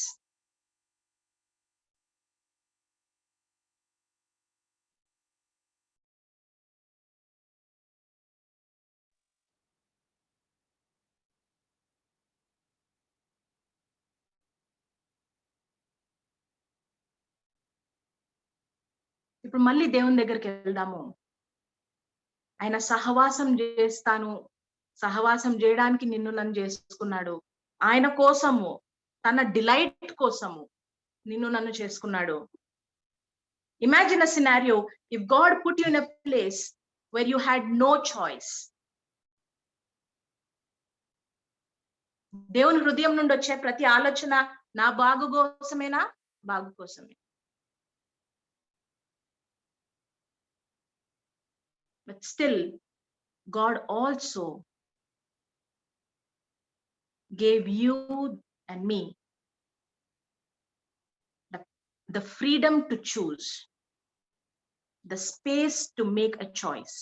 ఇప్పుడు మళ్ళీ దేవుని దగ్గరికి వెళ్దాము. ఆయన సహవాసం చేయడానికి నిన్ను నన్ను చేసుకున్నాడు. ఆయన కోసము, తన డిలైట్ కోసము నిన్ను నన్ను చేసుకున్నాడు. Imagine a scenario, if God put you in a place where you had no choice. దేవుని హృదయం నుండి వచ్చే ప్రతి ఆలోచన నా బాగు కోసమేనా? బాగు కోసమే. But still, God also gave you and me the freedom to choose, the space to make a choice.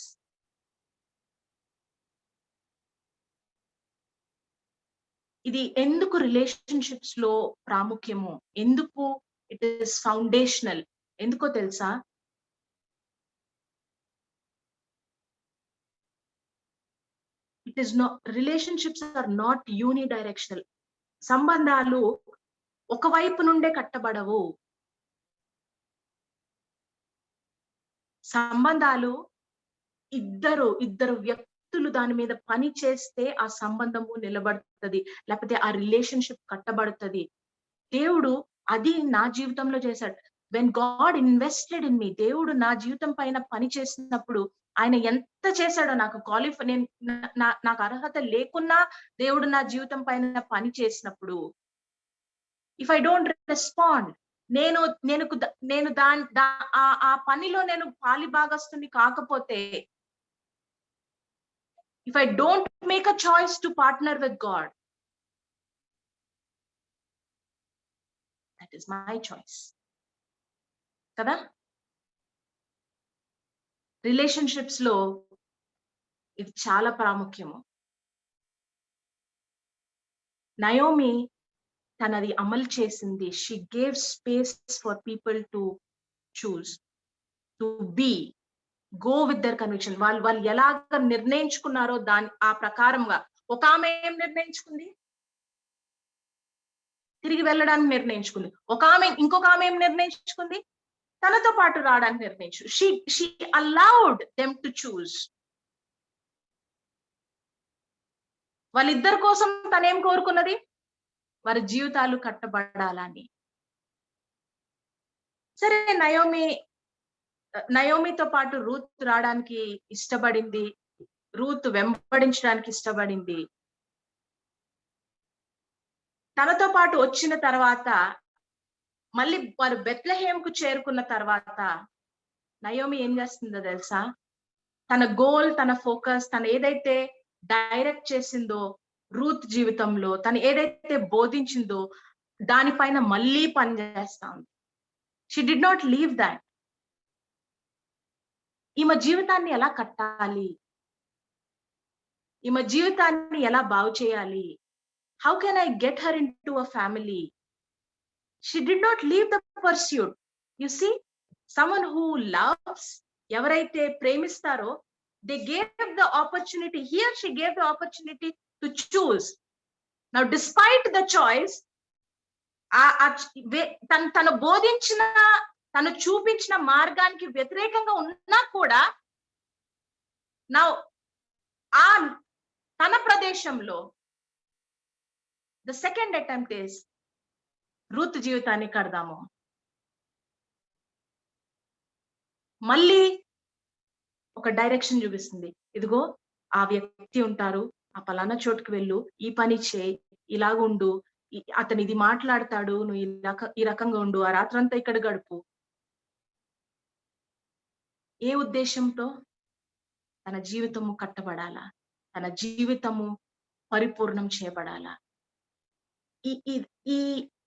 ఇది ఎందుకు రిలేషన్షిప్స్ లో ప్రాముఖ్యము, ఎందుకు ఇట్ ఇస్ ఫౌండేషనల్, ఎందుకో తెలుసా? Relationships are not unidirectional. సంబంధాలు ఒకవైపు నుండే కట్టబడవు. సంబంధాలు ఇద్దరు వ్యక్తులు దాని మీద పని చేస్తే ఆ సంబంధము నిలబడుతుంది, లేకపోతే ఆ రిలేషన్షిప్ కట్టబడుతుంది. దేవుడు అది నా జీవితంలో చేశాడు. When God invested in me, దేవుడు నా జీవితం పైన పని చేసినప్పుడు ఆయన ఎంత చేశాడో, నాకు అర్హత లేకున్నా దేవుడు నా జీవితం పైన పని చేసినప్పుడు, ఇఫ్ ఐ డోంట్ రెస్పాండ్, నేను ఆ పనిలో నేను పాలి భాగస్తుని కాకపోతే, if I don't make a choice to partner with God, that is my choice కదా. రిలేషన్షిప్స్ లో ఇది చాలా ప్రాముఖ్యము. నయోమి తనది అమలు చేసింది. She gave space for people to choose, to be, go with their conviction. వాళ్ళు ఎలాగ నిర్ణయించుకున్నారో ఆ ప్రకారంగా. ఒక ఆమె ఏం నిర్ణయించుకుంది? తిరిగి వెళ్ళడానికి నిర్ణయించుకుంది. ఇంకొక ఆమె ఏం నిర్ణయించుకుంది? తనతో పాటు రావడానికి నిర్ణయించు. She allowed them to choose. వాళ్ళిద్దరి కోసం తనేం కోరుకున్నది? వారి జీవితాలు కట్టబడాలని. సరే, నయోమితో పాటు రూత్ రావడానికి ఇష్టపడింది, రూత్ వెంబడించడానికి ఇష్టపడింది. తనతో పాటు వచ్చిన తర్వాత మళ్ళీ వారు బెత్లెహేంకు చేరుకున్న తర్వాత నయోమి ఏం చేస్తుందో తెలుసా? తన గోల్, తన ఫోకస్, తను ఏదైతే డైరెక్ట్ చేసిందో రూత్ జీవితంలో, తను ఏదైతే బోధించిందో దానిపైన మళ్ళీ పనిచేస్తా ఉంది. She did not leave that. ఈమె జీవితాన్ని ఎలా కట్టాలి, ఈమె జీవితాన్ని ఎలా బాగు చేయాలి, how can I get her in to a family. She did not leave the pursuit. You see, someone who loves, ఎవరైతే ప్రేమిస్తారో, they gave the opportunity. Here she gave the opportunity to choose. Now despite the choice, తను బోధించిన, తను చూపించిన మార్గానికి వ్యతిరేకంగా ఉన్నా కూడా నా తన ప్రదేశంలో the second attempt is Ruth జీవితాన్ని కడదాము. మళ్ళీ ఒక డైరెక్షన్ చూపిస్తుంది. ఇదిగో ఆ వ్యక్తి ఉంటారు, ఆ పలానా చోటుకు వెళ్ళు, ఈ పని చేయి, ఇలాగుండు, అతను ఇది మాట్లాడతాడు, నువ్వు ఈ రకంగా ఉండు, ఆ రాత్రంతా ఇక్కడ గడుపు. ఏ ఉద్దేశంతో? తన జీవితము కట్టబడాలా, తన జీవితము పరిపూర్ణం చేయబడాలా.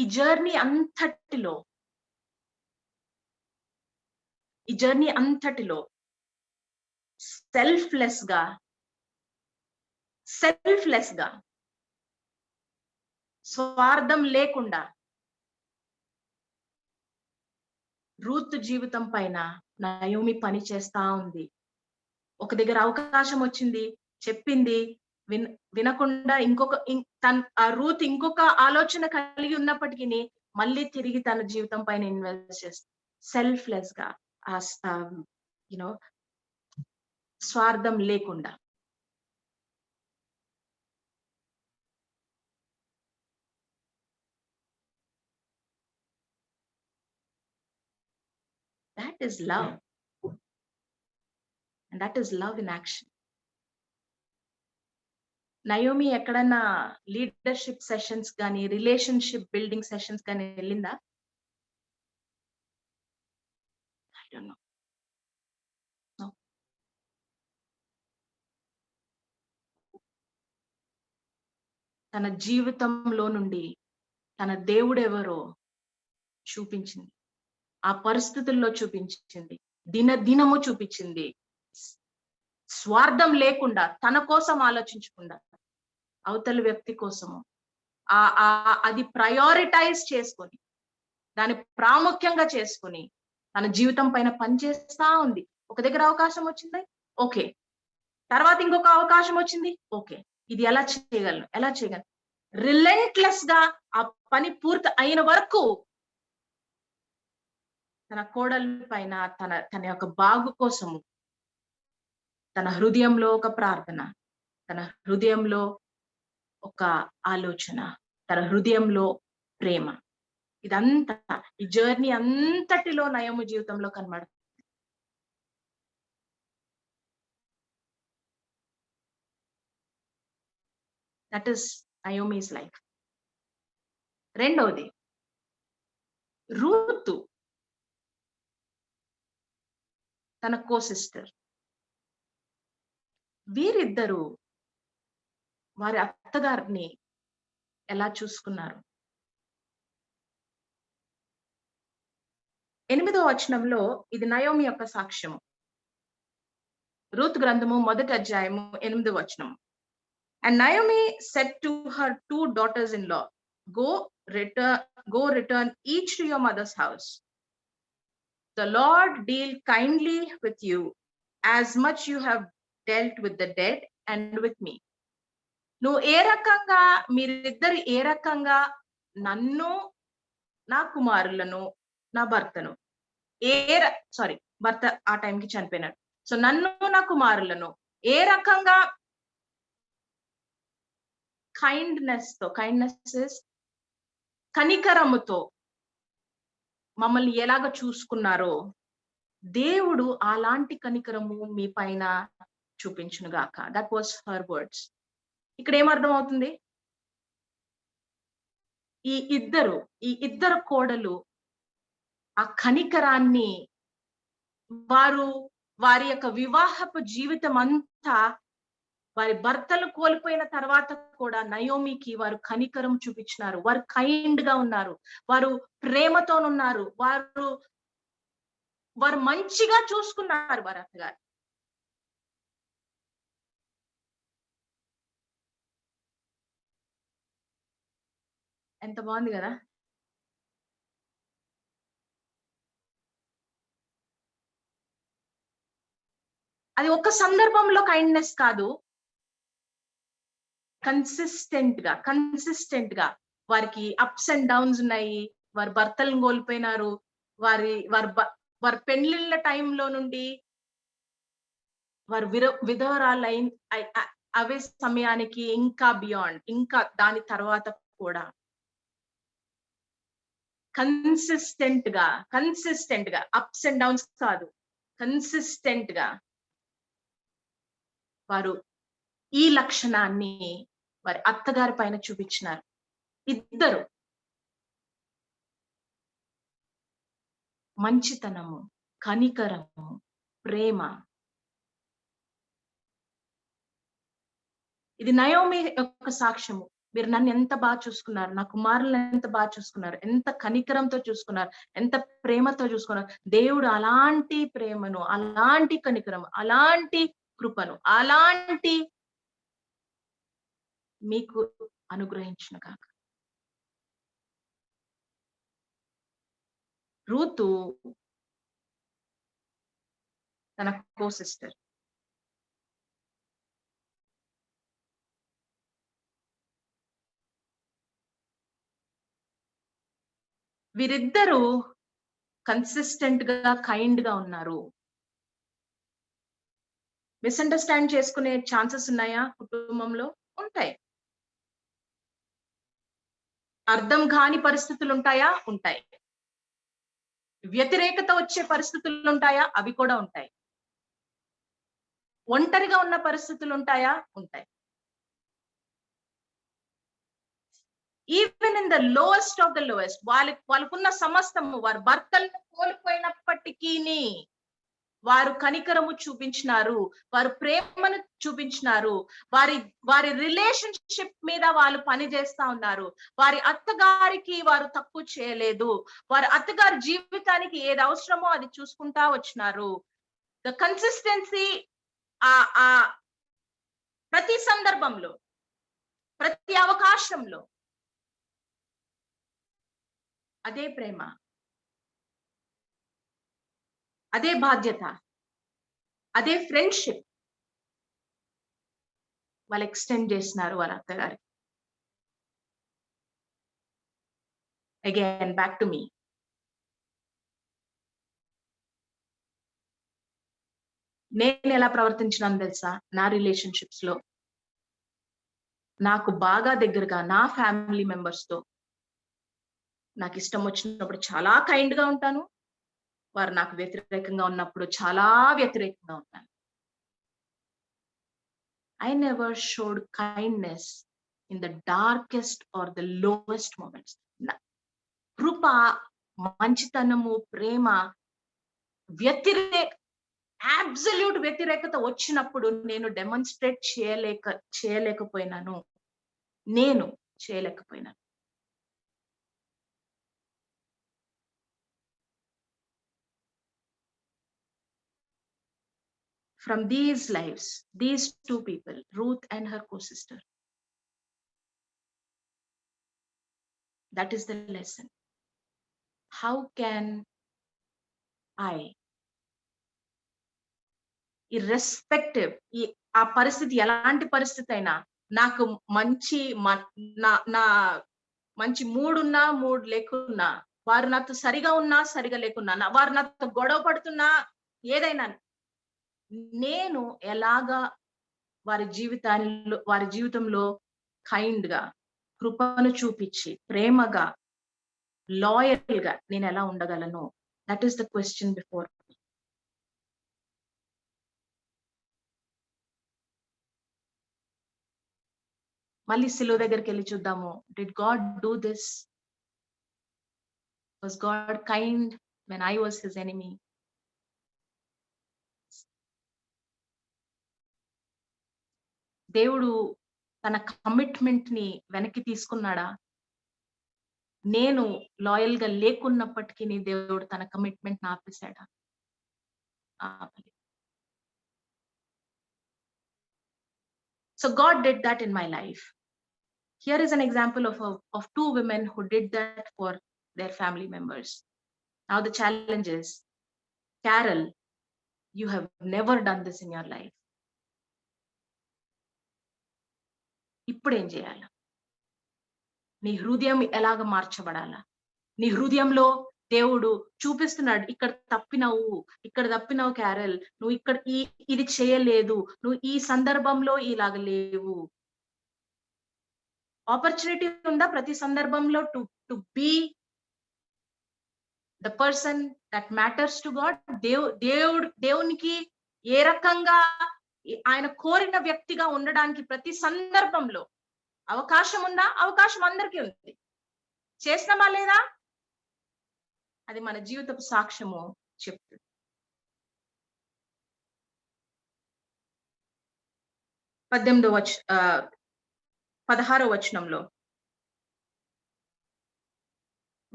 ఈ జర్నీ అంతటిలో సెల్ఫ్లెస్ గా స్వార్థం లేకుండా రూత్ జీవితం పైన నయోమి పని చేస్తా ఉంది. ఒక దగ్గర అవకాశం వచ్చింది, చెప్పింది, వినకుండా రూత్ ఇంకొక ఆలోచన కలిగి ఉన్నప్పటికీ మళ్ళీ తిరిగి తన జీవితం పైన ఇన్వెస్ట్ చేస్తుంది. సెల్ఫ్లెస్ గా, స్వార్థం లేకుండా. That is love. And that is love in action. Naomi ఎక్కడన్నా లీడర్షిప్ సెషన్స్ కానీ, రిలేషన్షిప్ బిల్డింగ్ సెషన్స్ కానీ వెళ్ళిందా? I don't know. No. తన జీవితంలో నుండి తన దేవుడెవరో చూపించింది, ఆ పరిస్థితుల్లో చూపించింది, దినము చూపించింది. స్వార్థం లేకుండా, తన కోసం ఆలోచించకుండా, అవతలి వ్యక్తి కోసము అది ప్రయారిటైజ్ చేసుకొని, దాన్ని ప్రాముఖ్యంగా చేసుకొని తన జీవితం పైన పనిచేస్తా ఉంది. ఒక దగ్గర అవకాశం వచ్చింది, ఓకే. తర్వాత ఇంకొక అవకాశం వచ్చింది, ఓకే, ఇది ఎలా చేయగలను. రిలెంట్లెస్ గా ఆ పని పూర్తి అయిన వరకు తన కోడల పైన, తన యొక్క బాగు కోసము తన హృదయంలో ఒక ప్రార్థన, తన హృదయంలో ఒక ఆలోచన, తన హృదయంలో ప్రేమ, ఇదంతా ఈ జర్నీ అంతటిలో నయోమి జీవితంలో కనబడుతుంది. That is Naomi's life. రెండవది, రూతు తన కో సిస్టర్. వీరిద్దరూ వారి అత్తగారిని ఎలా చూసుకున్నారు? 8వ వచనంలో ఇది నయోమి యొక్క సాక్ష్యము. రూతు గ్రంథము 1వ అధ్యాయము 8వ వచనం. And Naomi said to her 2 daughters-in-law, go return each to your mother's house. The Lord deal kindly with you as much you have dealt with the dead and with me. నువ్వు ఏ రకంగా మీరిద్దరు ఏ రకంగా నన్ను, నా కుమారులను, నా భర్తను భర్త ఆ టైంకి చనిపోయినాడు. సో నన్ను, నా కుమారులను ఏ రకంగా కనికరముతో మమ్మల్ని ఎలాగ చూసుకున్నారో దేవుడు అలాంటి కనికరము మీ పైన చూపించును గాక. That was her words. ఇక్కడ ఏమర్థం అవుతుంది? ఈ ఇద్దరు కోడలు ఆ కనికరాన్ని వారి యొక్క వివాహపు జీవితం అంతా వారి భర్తలు కోల్పోయిన తర్వాత కూడా నయోమికి వారు కనికరం చూపించినారు. వారు కైండ్ గా ఉన్నారు, వారు ప్రేమతోనున్నారు, వారు మంచిగా చూసుకున్నారు వారి అత్తగారు. ఎంత బాగుంది కదా. అది ఒక సందర్భంలో కైండ్నెస్ కాదు, కన్సిస్టెంట్ గా వారికి అప్స్ అండ్ డౌన్స్ ఉన్నాయి. వారి భర్తలను కోల్పోయినారు. వారి పెళ్లిళ్ళ టైంలో నుండి వారు విధవరాలైన అవే సమయానికి ఇంకా బియాండ్, ఇంకా దాని తర్వాత కూడా కన్సిస్టెంట్ గా అప్స్ అండ్ డౌన్స్ కాదు, కన్సిస్టెంట్ గా వారు ఈ లక్షణాన్ని వారి అత్తగారి పైన చూపించినారు. ఇద్దరు మంచితనము, కనికరము, ప్రేమ. ఇది నయోమి యొక్క సాక్ష్యము. మీరు నన్ను ఎంత బాగా చూసుకున్నారు, నా కుమారులను ఎంత బాగా చూసుకున్నారు, ఎంత కనికరంతో చూసుకున్నారు, ఎంత ప్రేమతో చూసుకున్నారు. దేవుడు అలాంటి ప్రేమను, అలాంటి కనికరము, అలాంటి కృపను, అలాంటి మీకు అనుగ్రహించును గాక. రూతు తన కో సిస్టర్ వీరిద్దరూ కన్సిస్టెంట్ గా కైండ్ గా ఉన్నారు. మిస్అండర్స్టాండ్ చేసుకునే ఛాన్సెస్ ఉన్నాయా? కుటుంబంలో ఉంటాయి. అర్థం కాని పరిస్థితులు ఉంటాయా? ఉంటాయి. వ్యతిరేకత వచ్చే పరిస్థితులు ఉంటాయా? అవి కూడా ఉంటాయి. ఒంటరిగా ఉన్న పరిస్థితులు ఉంటాయా? ఉంటాయి. Even in the lowest of the lowest, వాళ్ళకున్న సమస్తము, వారి భర్తలను కోల్పోయినప్పటికీ వారు కనికరము చూపించినారు, వారు ప్రేమను చూపించినారు, వారి రిలేషన్షిప్ మీద వాళ్ళు పని చేస్తా ఉన్నారు. వారి అత్తగారికి వారు తక్కువ చేయలేదు. వారి అత్తగారి జీవితానికి ఏది అవసరమో అది చూసుకుంటా వచ్చినారు. ద కన్సిస్టెన్సీ, ఆ ప్రతి సందర్భంలో, ప్రతి అవకాశంలో అదే ప్రేమ, అదే బాధ్యత, అదే ఫ్రెండ్షిప్ వాళ్ళు ఎక్స్టెండ్ చేసినారు వాళ్ళ అత్తగారికి. Again back to me. నేను ఎలా ప్రవర్తించినాను తెలుసా? నా రిలేషన్షిప్స్ లో నాకు బాగా దగ్గరగా నా ఫ్యామిలీ మెంబర్స్ తో నాకు ఇష్టం వచ్చినప్పుడు చాలా కైండ్ గా ఉంటాను. వారు నాకు వ్యతిరేకంగా ఉన్నప్పుడు చాలా వ్యతిరేకంగా ఉంటాను. I never showed kindness in the darkest or the lowest moments. కృప, మంచితనము, ప్రేమ అబ్సల్యూట్ వ్యతిరేకత వచ్చినప్పుడు నేను demonstrate చేయలేకపోయినాను. from these lives, these two people, Ruth and her co-sister. That is the lesson. How can I, irrespective ఆ పరిస్థితి ఎలాంటి పరిస్థితి అయినా, నాకు మంచి నా మంచి మూడున్నా మూడు లేకున్నా, వారు నాతో సరిగా ఉన్నా సరిగా లేకున్నా, వారు నాతో గొడవ పడుతున్నా, ఏదైనా నేను ఎలాగా వారి జీవితంలో కైండ్ గా, కృపను చూపించి, ప్రేమగా, లాయల్ గా నేను ఎలా ఉండగలను? That is the question before. మళ్ళీ సిలువ దగ్గరికి వెళ్ళి చూద్దాము. Did God do this? Was God kind when I was his enemy? దేవుడు తన కమిట్మెంట్ ని వెనక్కి తీసుకున్నాడా? నేను లాయల్ గా లేకున్నప్పటికీ దేవుడు తన కమిట్మెంట్ ని ఆపేశాడా? ఆపలేదు. So God did that in my life. Here is an example of two women who did that for their family members. Now the challenge is, Carol, you have never done this in your life. ఇప్పుడు ఏం చేయాలి? నీ హృదయం ఎలాగ మార్చబడాలా? నీ హృదయంలో దేవుడు చూపిస్తున్నాడు, ఇక్కడ తప్పినావు క్యారల్, నువ్వు ఇక్కడ ఇది చేయలేదు, నువ్వు ఈ సందర్భంలో ఇలాగ లేవు. ఆపర్చునిటీ ఉందా ప్రతి సందర్భంలో to be the person that matters to God? దేవునికి ఏ రకంగా ఆయన కోరిన వ్యక్తిగా ఉండడానికి ప్రతి సందర్భంలో అవకాశం ఉందా? అవకాశం అందరికీ ఉంది. చేసినామా లేదా? అది మన జీవితపు సాక్ష్యము చెప్తుంది. 16వ వచనంలో,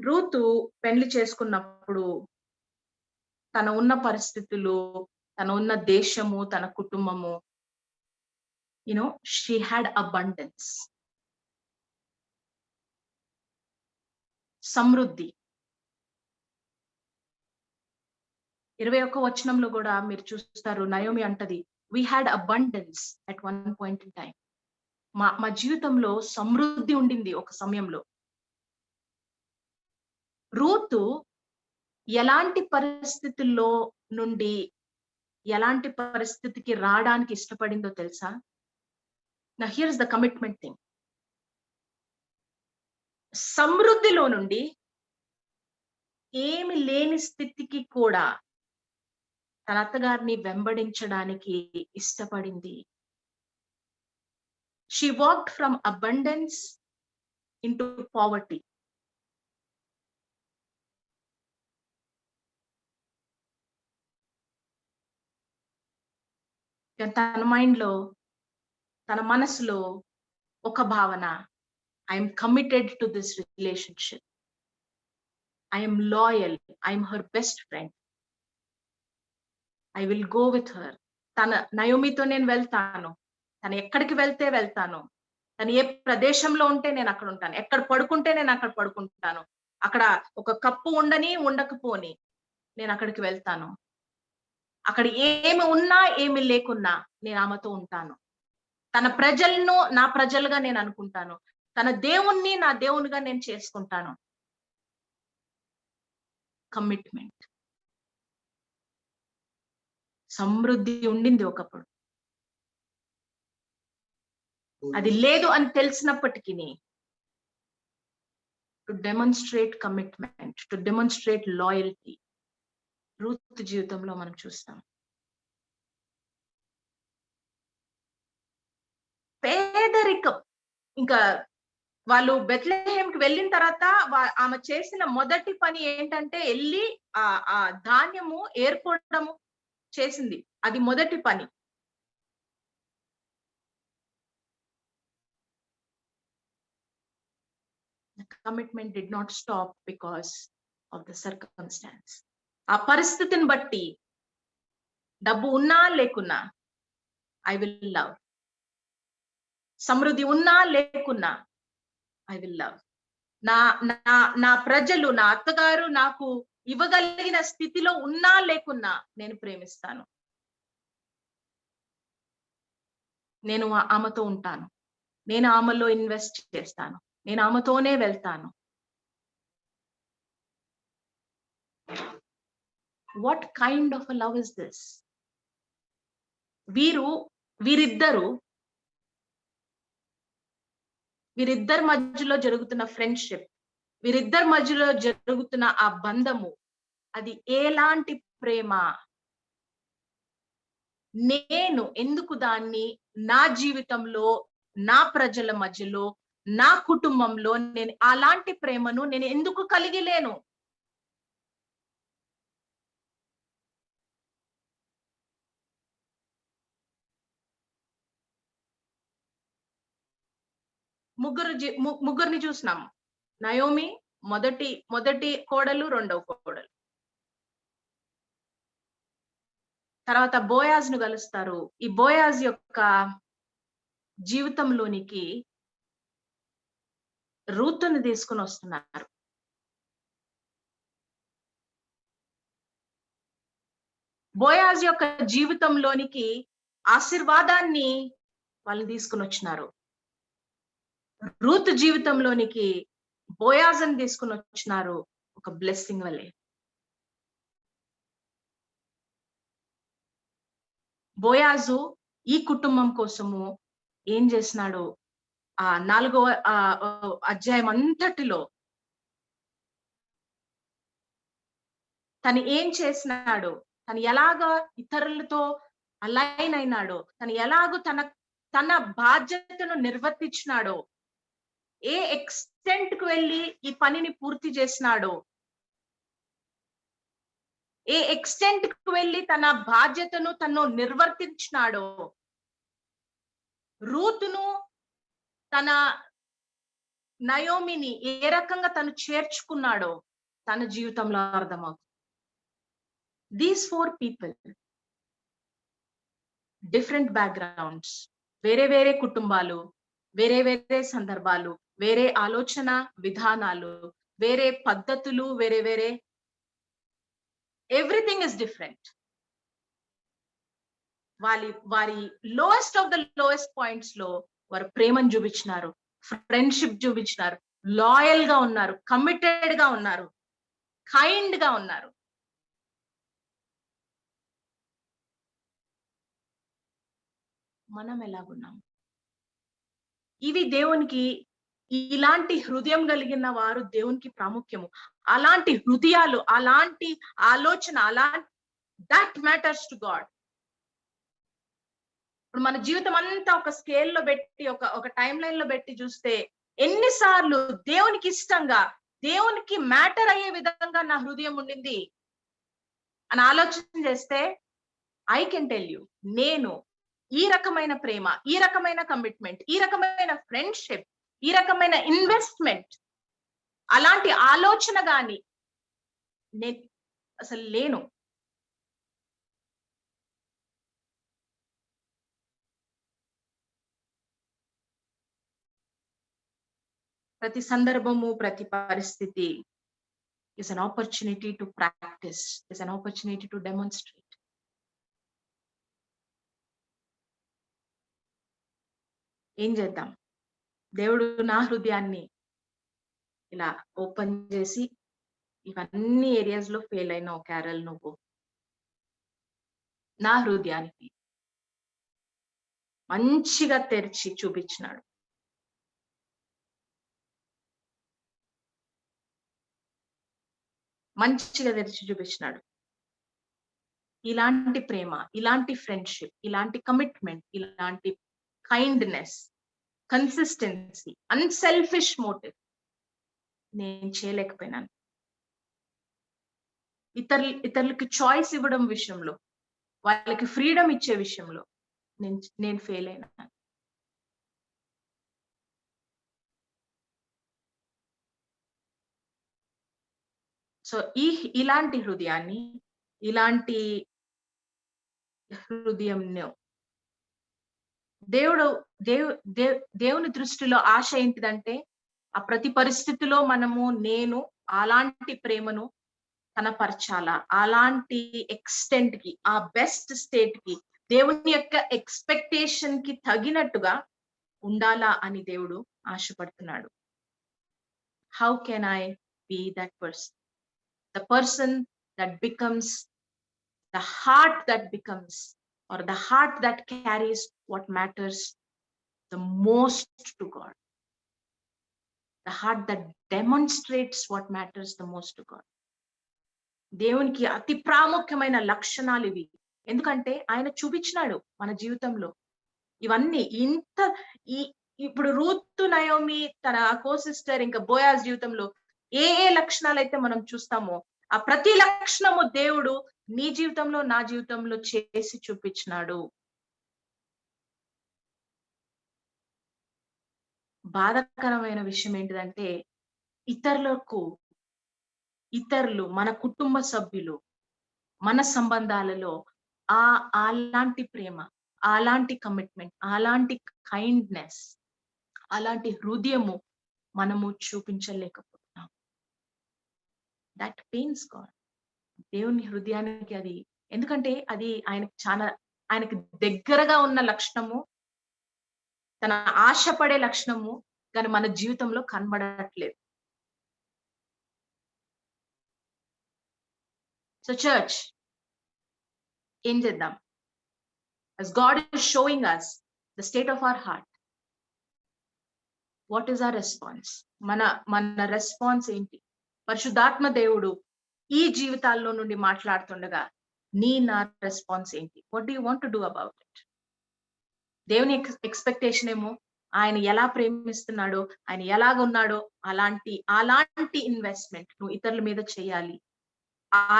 రూతు పెళ్లి చేసుకున్నప్పుడు తన ఉన్న పరిస్థితులు, తన ఉన్న దేశము, తన కుటుంబము, she had abundance, సమృద్ధి. 21వ వచనంలో కూడా మీరు చూస్తారు, నయోమి అంటది, we had abundance at one point in time. మా జీవితంలో సమృద్ధి ఉండింది ఒక సమయంలో. రూతు ఎలాంటి పరిస్థితుల్లో నుండి ఎలాంటి పరిస్థితికి రావడానికి ఇష్టపడిందో తెలుసా? Now here's the commitment thing. సమృద్ధిలో నుండి ఏమి లేని స్థితికి కూడా తన అత్తగారిని వెంబడించడానికి ఇష్టపడింది. She walked from abundance into poverty. తన మైండ్ లో, తన మనసులో ఒక భావన, I'm committed to this relationship, I'm loyal, I'm her best friend, I will go with her. తన నయోమితో నేను వెళ్తాను, తను ఎక్కడికి వెళ్తాను, తను ఏ ప్రదేశంలో ఉంటే నేను అక్కడ ఉంటాను, ఎక్కడ పడుకుంటే నేను అక్కడ పడుకుంటాను, అక్కడ ఒక కప్పు ఉండని ఉండకపోని నేను అక్కడికి వెళ్తాను, అక్కడ ఏమి ఉన్నా ఏమి లేకున్నా నేను ఆమెతో ఉంటాను, తన ప్రజలను నా ప్రజలుగా నేను అనుకుంటాను, తన దేవుణ్ణి నా దేవునిగా నేను చేసుకుంటాను. కమిట్మెంట్. సమృద్ధి ఉండింది ఒకప్పుడు, అది లేదు అని తెలిసినప్పటికీ to demonstrate commitment, to demonstrate loyalty Ruth జీవితంలో మనం చూస్తాం. పేదరికం. ఇంకా వాళ్ళు బెత్లెహేంకి వెళ్ళిన తర్వాత ఆమె చేసిన మొదటి పని ఏంటంటే వెళ్ళి ఆ ధాన్యము ఏర్పడము చేసింది. అది మొదటి పని. The commitment did not stop because of the circumstance. ఆ పరిస్థితిని బట్టి డబ్బు ఉన్నా లేకున్నా ఐ విల్ లవ్. సమృద్ధి ఉన్నా లేకున్నా ఐ విల్ లవ్. నా నా నా ప్రజలు, నా అత్తగారు నాకు ఇవ్వగలిగిన స్థితిలో ఉన్నా లేకున్నా నేను ప్రేమిస్తాను. నేను ఆమెతో ఉంటాను. నేను ఆమెలో ఇన్వెస్ట్ చేస్తాను. నేను ఆమెతోనే వెళ్తాను. What kind of a love is this? వీరిద్దరు మధ్యలో జరుగుతున్న ఫ్రెండ్షిప్, వీరిద్దరి మధ్యలో జరుగుతున్న ఆ బంధము, అది ఎలాంటి ప్రేమ? నేను ఎందుకు దాన్ని నా జీవితంలో, నా ప్రజల మధ్యలో, నా కుటుంబంలో నేను అలాంటి ప్రేమను నేను ఎందుకు కలిగి లేను? ముగ్గురిని చూసినాం. నయోమి మొదటి కోడలు, రెండవ కోడలు. తర్వాత బోయాజ్ ను కలుస్తారు. ఈ బోయాజ్ యొక్క జీవితంలోనికి రూతుని తీసుకుని వస్తున్నారు. బోయాజ్ యొక్క జీవితంలోనికి ఆశీర్వాదాన్ని వాళ్ళు తీసుకుని వచ్చినారు. రూత్ జీవితంలోనికి బోయాజుని తీసుకుని వచ్చినారు, ఒక బ్లెస్సింగ్ వల్లే. బోయాజు ఈ కుటుంబం కోసము ఏం చేసినాడు? ఆ 4వ అధ్యాయం అంతటిలో తను ఏం చేసినాడు, తను ఎలాగా ఇతరులతో అలైన్ అయినాడో, తను ఎలాగో తన బాధ్యతను నిర్వర్తించినాడో, ఏ ఎక్స్టెంట్ కు వెళ్ళి ఈ పనిని పూర్తి చేసినాడో, ఏ ఎక్స్టెంట్ కు వెళ్ళి తన బాధ్యతను తను నిర్వర్తించినాడో, రూతును తన నయోమిని ఏ రకంగా తను చేర్చుకున్నాడో తన జీవితంలో అర్థమవుతుంది. దీస్ 4 people, డిఫరెంట్ బ్యాక్గ్రౌండ్స్, వేరే కుటుంబాలు, వేరే సందర్భాలు, వేరే ఆలోచన విధానాలు, వేరే పద్ధతులు, వేరే ఎవ్రీథింగ్ ఇస్ డిఫరెంట్. వారి lowest of the lowest points లో వారు ప్రేమను చూపించినారు, ఫ్రెండ్షిప్ చూపించినారు, లాయల్ గా ఉన్నారు, కమిటెడ్ గా ఉన్నారు, కైండ్ గా ఉన్నారు. మనం ఎలాగున్నాం? ఇవి దేవునికి, ఇలాంటి హృదయం కలిగిన వారు దేవునికి ప్రాముఖ్యము. అలాంటి హృదయాలు, అలాంటి ఆలోచన, దట్ మ్యాటర్స్ టు గాడ్. ఇప్పుడు మన జీవితం అంతా ఒక స్కేల్లో పెట్టి, ఒక టైం లైన్ లో పెట్టి చూస్తే, ఎన్నిసార్లు దేవునికి ఇష్టంగా, దేవునికి మ్యాటర్ అయ్యే విధంగా నా హృదయం ఉండింది అని ఆలోచన చేస్తే, ఐ కెన్ టెల్ యూ, నేను ఈ రకమైన ప్రేమ, ఈ రకమైన కమిట్మెంట్, ఈ రకమైన ఫ్రెండ్షిప్, ఈ రకమైన ఇన్వెస్ట్మెంట్, అలాంటి ఆలోచన గాని నేను అసలు లేను. ప్రతి సందర్భము, ప్రతి పరిస్థితి is an opportunity to practice, is an opportunity to demonstrate. ఏం చేద్దాం? దేవుడు నా హృదయాన్ని ఇలా ఓపెన్ చేసి, ఇవన్నీ ఏరియాస్ లో ఫెయిల్ అయిన క్యారల్, నువ్వు నా హృదయానికి మంచిగా తెరిచి చూపించినాడు. మంచిగా తెరిచి చూపించినాడు. ఇలాంటి ప్రేమ, ఇలాంటి ఫ్రెండ్షిప్, ఇలాంటి కమిట్మెంట్, ఇలాంటి కైండ్నెస్, కన్సిస్టెన్సీ, అన్సెల్ఫిష్ మోటివ్ నేను చేయలేకపోయినాను. ఇతరులకి చాయిస్ ఇవ్వడం విషయంలో, వాళ్ళకి ఫ్రీడమ్ ఇచ్చే విషయంలో నేను ఫెయిల్ అయినాను. సో ఇలాంటి హృదయాన్ని, ఇలాంటి హృదయంను. దేవుడు దేవు దేవ్ దేవుని దృష్టిలో ఆశ ఏంటిదంటే, ఆ ప్రతి పరిస్థితిలో నేను అలాంటి ప్రేమను కనపరచాలా. అలాంటి ఎక్స్‌టెంట్‌కి, ఆ బెస్ట్ స్టేట్‌కి, దేవుని యొక్క ఎక్స్‌పెక్టేషన్‌కి తగినట్టుగా ఉండాలా అని దేవుడు ఆశపడుతున్నాడు. How can I be that person? The person that becomes the heart that becomes, or the heart that carries what matters the most to God. The heart that demonstrates what matters the most to God. దేవునికి అతి ప్రాముఖ్యమైన లక్షణాలు ఇవి. ఎందుకంటే ఆయన చూపించినాడు మన జీవితంలో. ఇవన్నీ ఇంత ఈ ఇప్పుడు రూతు, నయోమి, తన కో సిస్టర్, ఇంకా బోయాజ్ జీవితంలో ఏ ఏ లక్షణాలైతే మనం చూస్తామో, ఆ ప్రతి లక్షణము దేవుడు నీ జీవితంలో, నా జీవితంలో చేసి చూపించినాడు. బాధాకరమైన విషయం ఏంటిదంటే, ఇతరులు మన కుటుంబ సభ్యులు, మన సంబంధాలలో అలాంటి ప్రేమ, అలాంటి కమిట్మెంట్, అలాంటి కైండ్‌నెస్, అలాంటి హృదయము మనము చూపించలేకపోతున్నాం. That pains God. దేవుని హృదయానికి అది, ఎందుకంటే అది ఆయనకి దగ్గరగా ఉన్న లక్షణము, తన ఆశపడే లక్షణము, కానీ మన జీవితంలో కనబడట్లేదు. సో చర్చ్ ఏం చేద్దాం? as God is showing us the state of our heart, what is our response? మన రెస్పాన్స్ ఏంటి? పరిశుద్ధాత్మ దేవుడు ఈ జీవితాల్లో నుండి మాట్లాడుతుండగా నా రెస్పాన్స్ ఏంటి? What do you want to do about it? దేవుని ఎక్స్‌పెక్టేషన్ ఏమో ఆయన ఎలా ప్రేమిస్తున్నాడో, ఆయన ఎలాగున్నాడో అలాంటి ఇన్వెస్ట్‌మెంట్ నువ్వు ఇతరుల మీద చేయాలి.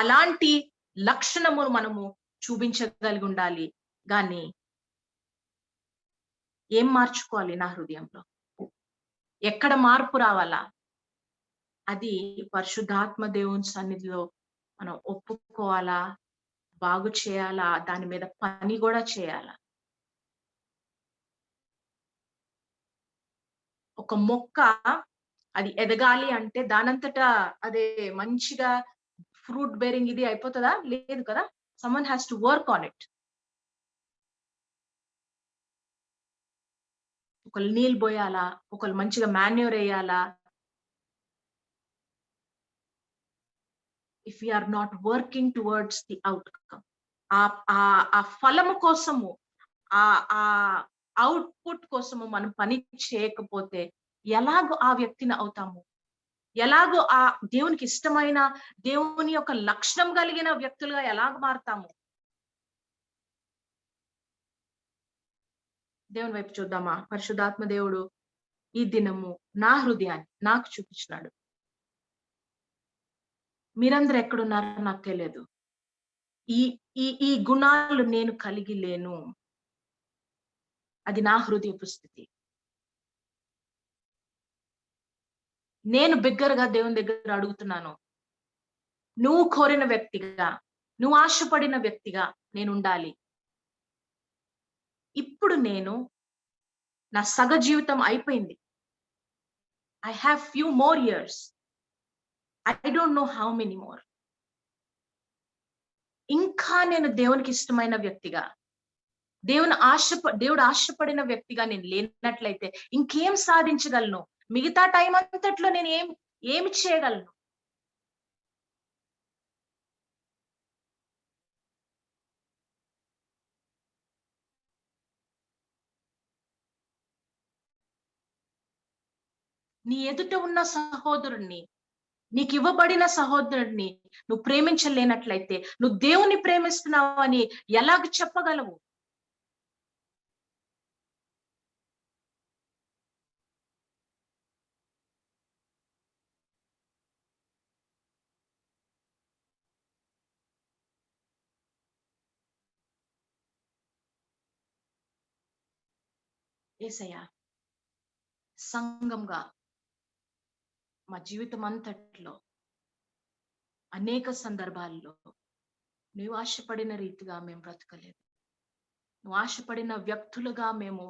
అలాంటి లక్షణము మనము చూపించగలిగి ఉండాలి. గాని ఏం మార్చుకోవాలి నా హృదయంలో? ఎక్కడ మార్పు రావాలా? అది పరిశుద్ధాత్మ దేవుని సన్నిధిలో మనం ఒప్పుకోవాలా, బాగు చేయాలా, దాని మీద పని కూడా చేయాలా. ఒక మొక్క అది ఎదగాలి అంటే దానంతటా అదే మంచిగా ఫ్రూట్ బేరింగ్ ఇది అయిపోతుందా? లేదు కదా. someone has to work on it. ఒకళ్ళు నీళ్ళు పోయాలా, ఒకళ్ళు మంచిగా మాన్యూర్ వేయాలా. if we are not working towards the outcome, ఆ ఫలము కోసము, ఆ అవుట్పుట్ కోసము మనం పని చేయకపోతే ఎలాగో ఆ వ్యక్తిని అవుతాము? ఎలాగో ఆ దేవునికి ఇష్టమైన, దేవుని యొక్క లక్షణం కలిగిన వ్యక్తులుగా ఎలాగ మారుతాము? దేవుని వైపు చూద్దామా? పరిశుద్ధాత్మ దేవుడు ఈ దినము నా హృదయాన్ని నాకు చూపించినాడు. మీరందరూ ఎక్కడున్నారో నాకు తెలియదు. ఈ ఈ ఈ గుణాలు నేను కలిగి లేను. అది నా హృదయపు స్థితి. నేను బిగ్గరగా దేవుని దగ్గర అడుగుతున్నాను. నువ్వు కోరిన వ్యక్తిగా, నువ్వు ఆశపడిన వ్యక్తిగా నేనుండాలి. ఇప్పుడు నా సగ జీవితం అయిపోయింది. I have few more years. I don't know how many more. ఇంకా నేను దేవునికి ఇష్టమైన వ్యక్తిగా, దేవుడు ఆశపడిన వ్యక్తిగా నేను లేనట్లయితే ఇంకేం సాధించగలను? మిగతా టైం అంతట్లో నేను ఏమి చేయగలను? నీ ఎదుట ఉన్న సహోదరుణ్ణి, నీకు ఇవ్వబడిన సహోదరుడిని నువ్వు ప్రేమించలేనట్లయితే నువ్వు దేవుని ప్రేమిస్తున్నావు అని ఎలాగ చెప్పగలవు? యేసయ్యా, సంఘంగా మా జీవితం అంతట్లో అనేక సందర్భాల్లో నీవు ఆశపడిన రీతిగా మేము బ్రతకలేదు. నువ్వు ఆశపడిన వ్యక్తులుగా మేము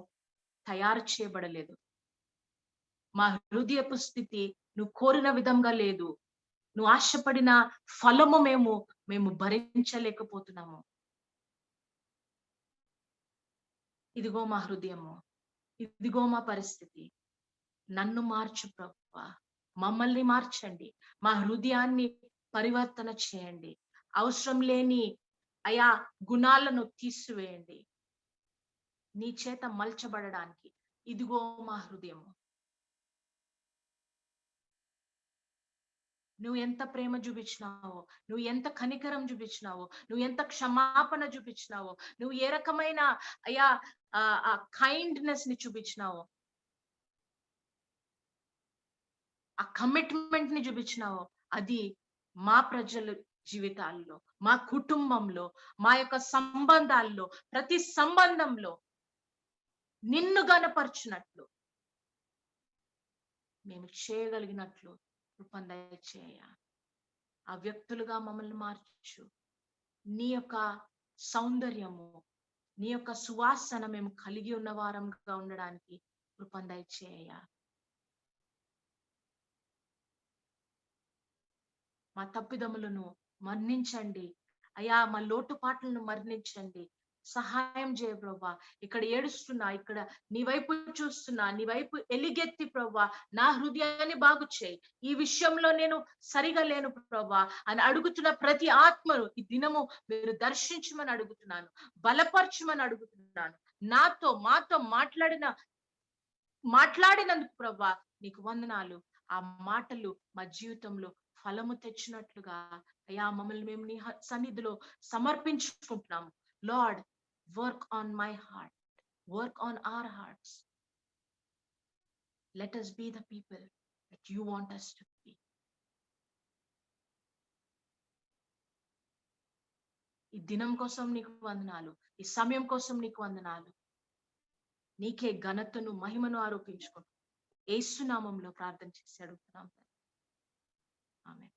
తయారు చేయబడలేదు. మా హృదయపు స్థితి నువ్వు కోరిన విధంగా లేదు. నువ్వు ఆశపడిన ఫలము మేము భరించలేకపోతున్నాము. ఇదిగో మా హృదయము, ఇదిగో మా పరిస్థితి. నన్ను మార్చు ప్రభువా, మమ్మల్ని మార్చండి. మా హృదయాన్ని పరివర్తన చేయండి. అవసరం లేని అయా గుణాలను తీసివేయండి. నీ చేత మలచబడడానికి ఇదిగో మా హృదయము. నువ్వు ఎంత ప్రేమ చూపించినావో, నువ్వు ఎంత కనికరం చూపించినావో, నువ్వు ఎంత క్షమాపణ చూపించినావో, నువ్వు ఏ రకమైన అయా కైండ్నెస్ ని చూపించినావో, ఆ కమిట్మెంట్ ని చూపించినావో, అది మా ప్రజల జీవితాల్లో, మా కుటుంబంలో, మా యొక్క సంబంధాల్లో, ప్రతి సంబంధంలో నిన్ను గనపరచునట్లు మేము చేయగలిగినట్లు కృపను దయచేయ. ఆ వ్యక్తులుగా మమ్మల్ని మార్చు. నీ యొక్క సౌందర్యము, నీ యొక్క సువాసన మేము కలిగి ఉన్న వారంగా ఉండడానికి కృపను దయచేయ. మా తప్పిదములను మన్నించండి అయా, మా లోటుపాట్లను మన్నించండి. సహాయం చేయ ప్రభా. ఇక్కడ ఏడుస్తున్నా, ఇక్కడ నీ వైపు చూస్తున్నా, నీ వైపు ఎలిగెత్తి ప్రభా నా హృదయాన్ని బాగు చేయి. ఈ విషయంలో నేను సరిగా లేను ప్రభా అని అడుగుతున్న ప్రతి ఆత్మను ఈ దినము మీరు దర్శించమని అడుగుతున్నాను, బలపరచమని అడుగుతున్నాను. మాతో మాట్లాడినందుకు ప్రభా నీకు వందనాలు. ఆ మాటలు మా జీవితంలో ఫలము తెచ్చినట్లుగా అయ్యా మమ్మల్ని మేము నీ సన్నిధిలో సమర్పించుకుంటున్నాము. Lord, work on my heart, work on our hearts. Let us be the people that you want us to be. ఈ దినం కోసం నీకు వందనాలు, ఈ సమయం కోసం నీకు వందనాలు. నీకే ఘనతను మహిమను ఆరోపించుకుంటూ యేసు నామములో ప్రార్థన చేసి అడుగుతున్నాం. ఆమేన్.